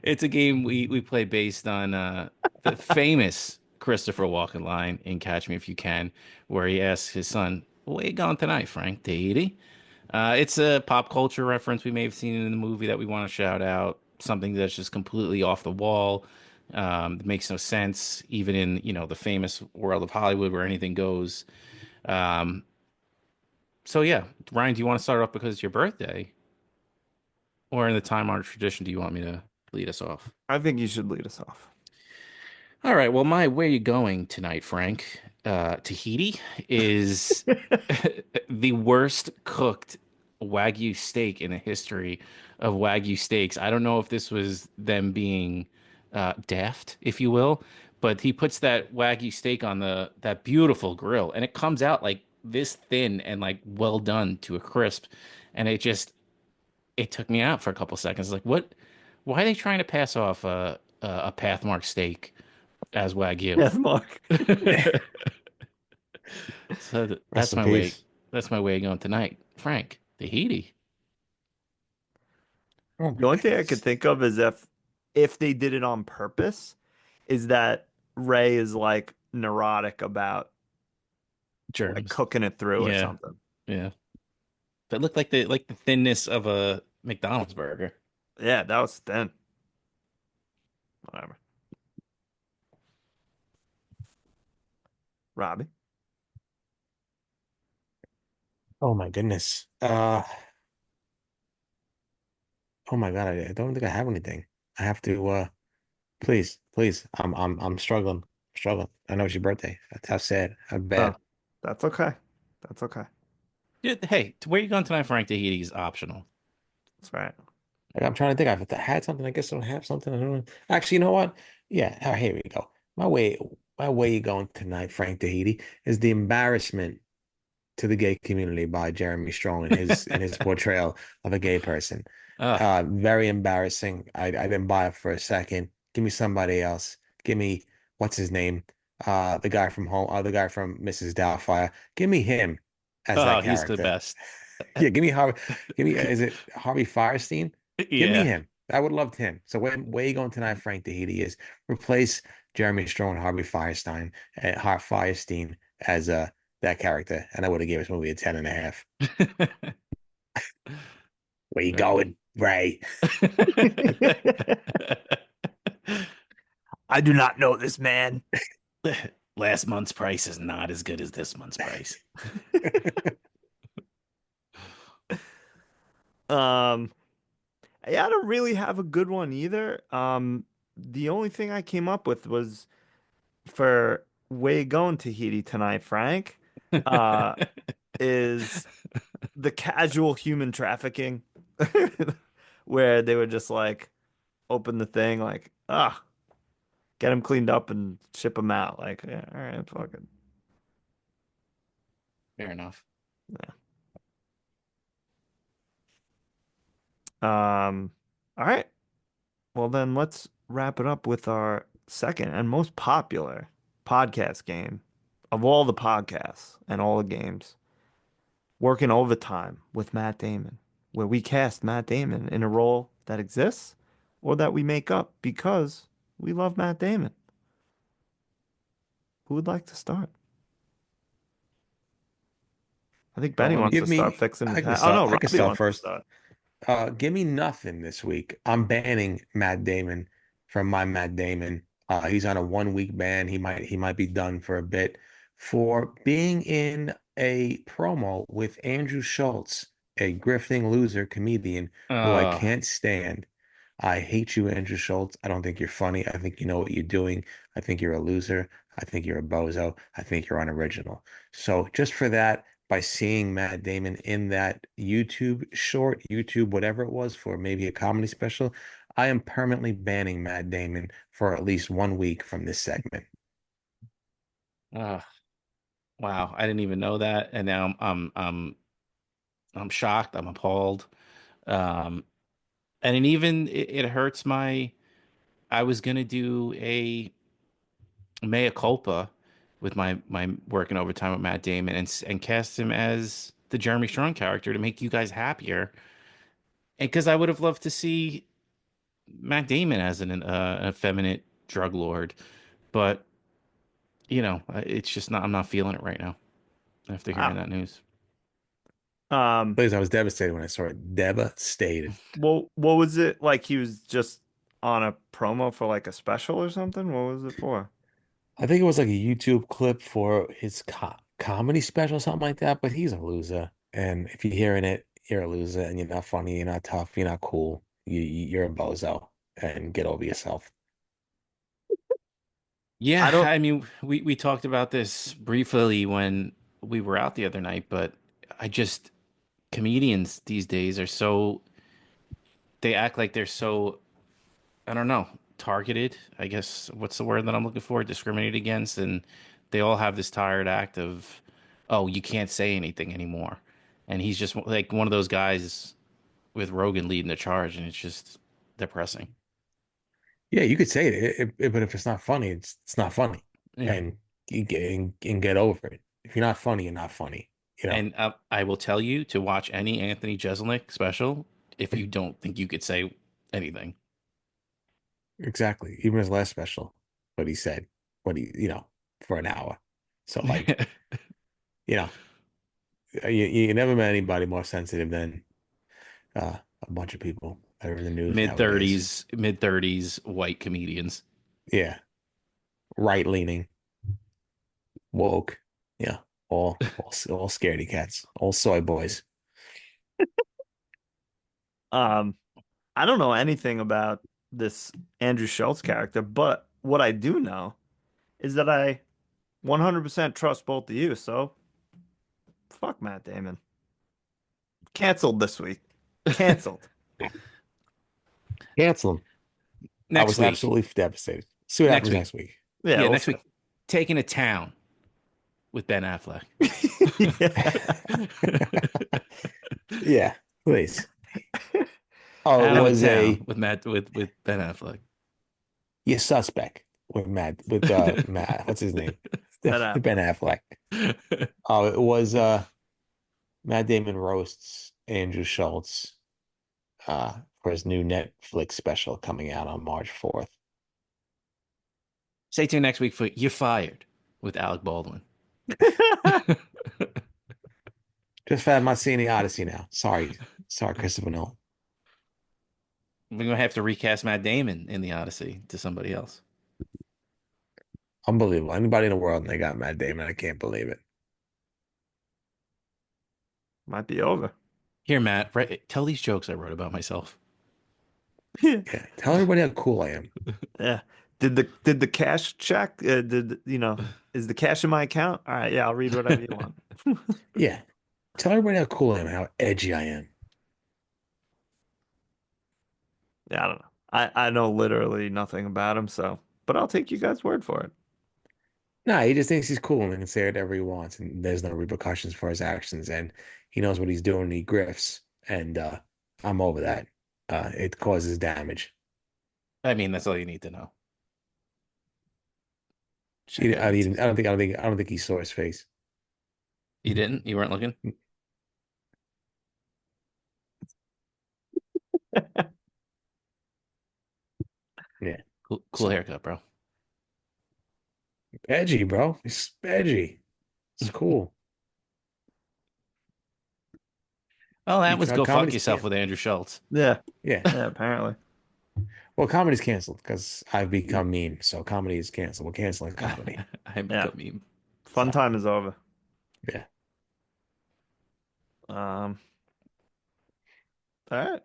It's a game we play based on the famous Christopher Walken line in Catch Me If You Can, where he asks his son, "Where you going tonight, Frank? Tahiti?" It's a pop culture reference we may have seen in the movie that we want to shout out. Something that's just completely off the wall. That makes no sense, even in the famous world of Hollywood where anything goes. Um, so yeah, Ryan, do you want to start off because it's your birthday, or in the time-honored tradition, do you want me to lead us off? I think you should lead us off. All right. Well, my where you going tonight, Frank? Tahiti is the worst cooked Wagyu steak in the history of Wagyu steaks. I don't know if this was them being daft, if you will, but he puts that Wagyu steak on that beautiful grill, and it comes out like this thin and like well done to a crisp, and it took me out for a couple seconds. Like, what? Why are they trying to pass off a Pathmark steak as Wagyu? Yes, Mark. So Rest in peace. that's my way of going tonight. Frank, Tahiti. Oh my The only thing I could goodness. think of is if they did it on purpose, is that Ray is like neurotic about like Germs. cooking it through or Yeah, something. yeah. That looked like the thinness of a McDonald's burger. Yeah, that was thin. Whatever. Robbie. Oh my goodness. Oh my God, I don't think I have anything. I have to please, please. I'm struggling. Struggling. I know it's your birthday. That's how sad. How Oh, bad. that's okay. That's okay. Yeah, hey, where you going tonight, Frank? Tahiti is optional. That's right. Like I'm trying to think. I've had something. I guess I don't have something. I don't know. Actually, you know what? Yeah, here we go. My way, my way you going tonight, Frank Tahiti, is the embarrassment to the gay community by Jeremy Strong in his portrayal of a gay person. Ugh. Very embarrassing. I didn't buy it for a second. Give me somebody else. Give me what's his name? The guy from home, the guy from Mrs. Doubtfire. Give me him as that Oh, he's the character. best. Yeah, give me Harvey. Give me is it Harvey Firestein? Give me Yeah. him. I would love him. So where you going tonight, Frank Tahiti, is replace Jeremy Strong and Harvey Firestein, Firestein as that character, and I would have gave this movie a 10.5. Where you Very good. going, Ray? I do not know this man. Last month's price is not as good as this month's price. Um, yeah, I don't really have a good one either. The only thing I came up with was for Way Going Tahiti tonight, Frank, uh, is the casual human trafficking where they would just like open the thing, like, get him cleaned up and ship him out. Like, yeah, all right, fuck it. Fair enough. All right. Well, then let's wrap it up with our second and most popular podcast game of all the podcasts and all the games, Working Overtime with Matt Damon, where we cast Matt Damon in a role that exists or that we make up because we love Matt Damon. Who would like to start? I think Well, Benny let me. wants Give to start me. fixing I his can hat. Oh start. no, I can Robbie start wants to first. start. Give me nothing this week. I'm banning Matt Damon from my Matt Damon. He's on a 1 week ban. He might be done for a bit for being in a promo with Andrew Schultz, a grifting loser comedian who I Uh, can't stand. I hate you, Andrew Schultz. I don't think you're funny. I think you know what you're doing. I think you're a loser. I think you're a bozo. I think you're unoriginal. So just for that, by seeing Matt Damon in that YouTube short, YouTube, whatever it was, for maybe a comedy special, I am permanently banning Matt Damon for at least 1 week from this segment. uh, wow, I didn't even know that, and now I'm shocked. I'm appalled. Um, and it hurts my. I was gonna do a mea culpa with my working overtime with Matt Damon and cast him as the Jeremy Strong character to make you guys happier, and because I would have loved to see Matt Damon as an effeminate drug lord, but it's just not. I'm not feeling it right now after hearing Wow. that news. Um, Please, I was devastated when I saw it. Devastated. well, what was it like? He was just on a promo for like a special or something? What was it for? I think it was like a YouTube clip for his comedy special, something like that. But he's a loser, and if you're hearing it, you're a loser, and you're not funny, you're not tough, you're not cool. You're a bozo, and get over yourself. Yeah, I don't. I mean, we talked about this briefly when we were out the other night, but I just comedians these days are so they act like they're so I don't know, targeted, I guess what's the word that I'm looking for? Discriminated against, and they all have this tired act of, oh, you can't say anything anymore. And he's just like one of those guys with Rogan leading the charge, and it's just depressing. Yeah, you could say but if it's not funny, it's not funny, Yeah. and and get over it. If you're not funny, you're not funny. You know. And I will tell you to watch any Anthony Jeselnik special. if you don't think you could say anything. Exactly. Even his last special, what he said, for an hour. So like, you know, you never met anybody more sensitive than a bunch of people that are in the news nowadays. mid 30s white comedians. Yeah. Right leaning, woke. Yeah. All scaredy cats, all soy boys. I don't know anything about this Andrew Schultz character, but what I do know is that I 100% trust both of you. So fuck Matt Damon. Canceled this week. Canceled. Cancel him. I Next was week. absolutely devastated. See what happens next week. Yeah, we'll next see. week. Taking a town with Ben Affleck. Yeah, please. Oh, Out it of was town with Ben Affleck. Suspect with Matt what's his name? Ben Affleck. Oh, it was Matt Damon roasts Andrew Schultz for his new Netflix special coming out on March 4th. Stay tuned next week for You're Fired with Alec Baldwin. Just had my seeing the Odyssey now. Sorry, Christopher Nolan. We're gonna have to recast Matt Damon in the Odyssey to somebody else. Unbelievable. Anybody in the world and they got Matt Damon. I can't believe it. Might be over. Here, Matt, tell these jokes I wrote about myself. Yeah, tell everybody how cool I am. Yeah. Did the cash check? Is the cash in my account? All right, yeah, I'll read whatever you want. Yeah. Tell everybody how cool I am, how edgy I am. Yeah, I don't know. I know literally nothing about him, but I'll take you guys' word for it. No, he just thinks he's cool and can say whatever he wants, and there's no repercussions for his actions, and he knows what he's doing. And he grifts, and I'm over that. It causes damage. I mean, that's all you need to know. I don't think he saw his face. You didn't? You weren't looking? Yeah. Cool haircut, bro. Edgy, bro. It's edgy. It's cool. Well, that was go fuck yourself can't. with Andrew Schultz. Yeah. Yeah. Yeah, apparently. Well, comedy's canceled because I've become meme. So comedy is canceled. We're canceling comedy. I'm become meme. Fun time is over. Yeah. All right.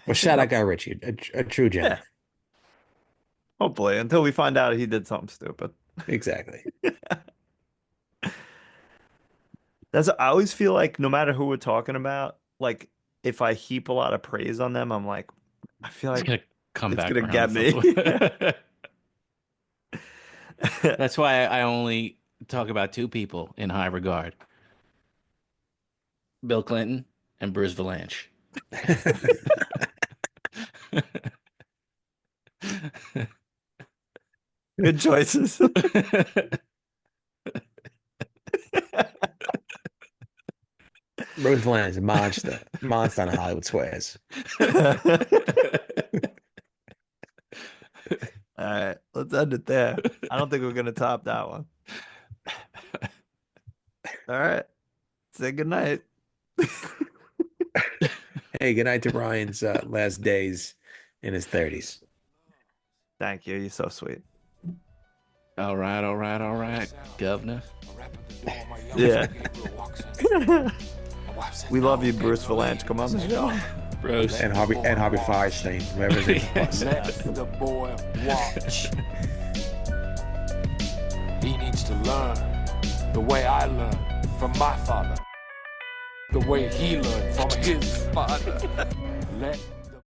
Well, shout out Guy Ritchie, a true gem. Yeah. Hopefully, until we find out he did something stupid. Exactly. I always feel like no matter who we're talking about, like if I heap a lot of praise on them, I'm like, I feel like it's gonna gonna get me. That's why I only talk about two people in high regard: Bill Clinton and Bruce Valanche. Good choices. Bruce Valanche is a monster. Monster on Hollywood Squares. All right, let's end it there. I don't think we're gonna top that one. All right, say goodnight. Hey, good night to Ryan's last days in his 30s. Thank you. You're so sweet. All right, Governor. Yeah. We love you, Bruce Valanche. Come on the show. Bruce. And Harvey Firestein, whoever his name was. Let the boy watch. He needs to learn the way I learned from my father. The way he learned from his father. Let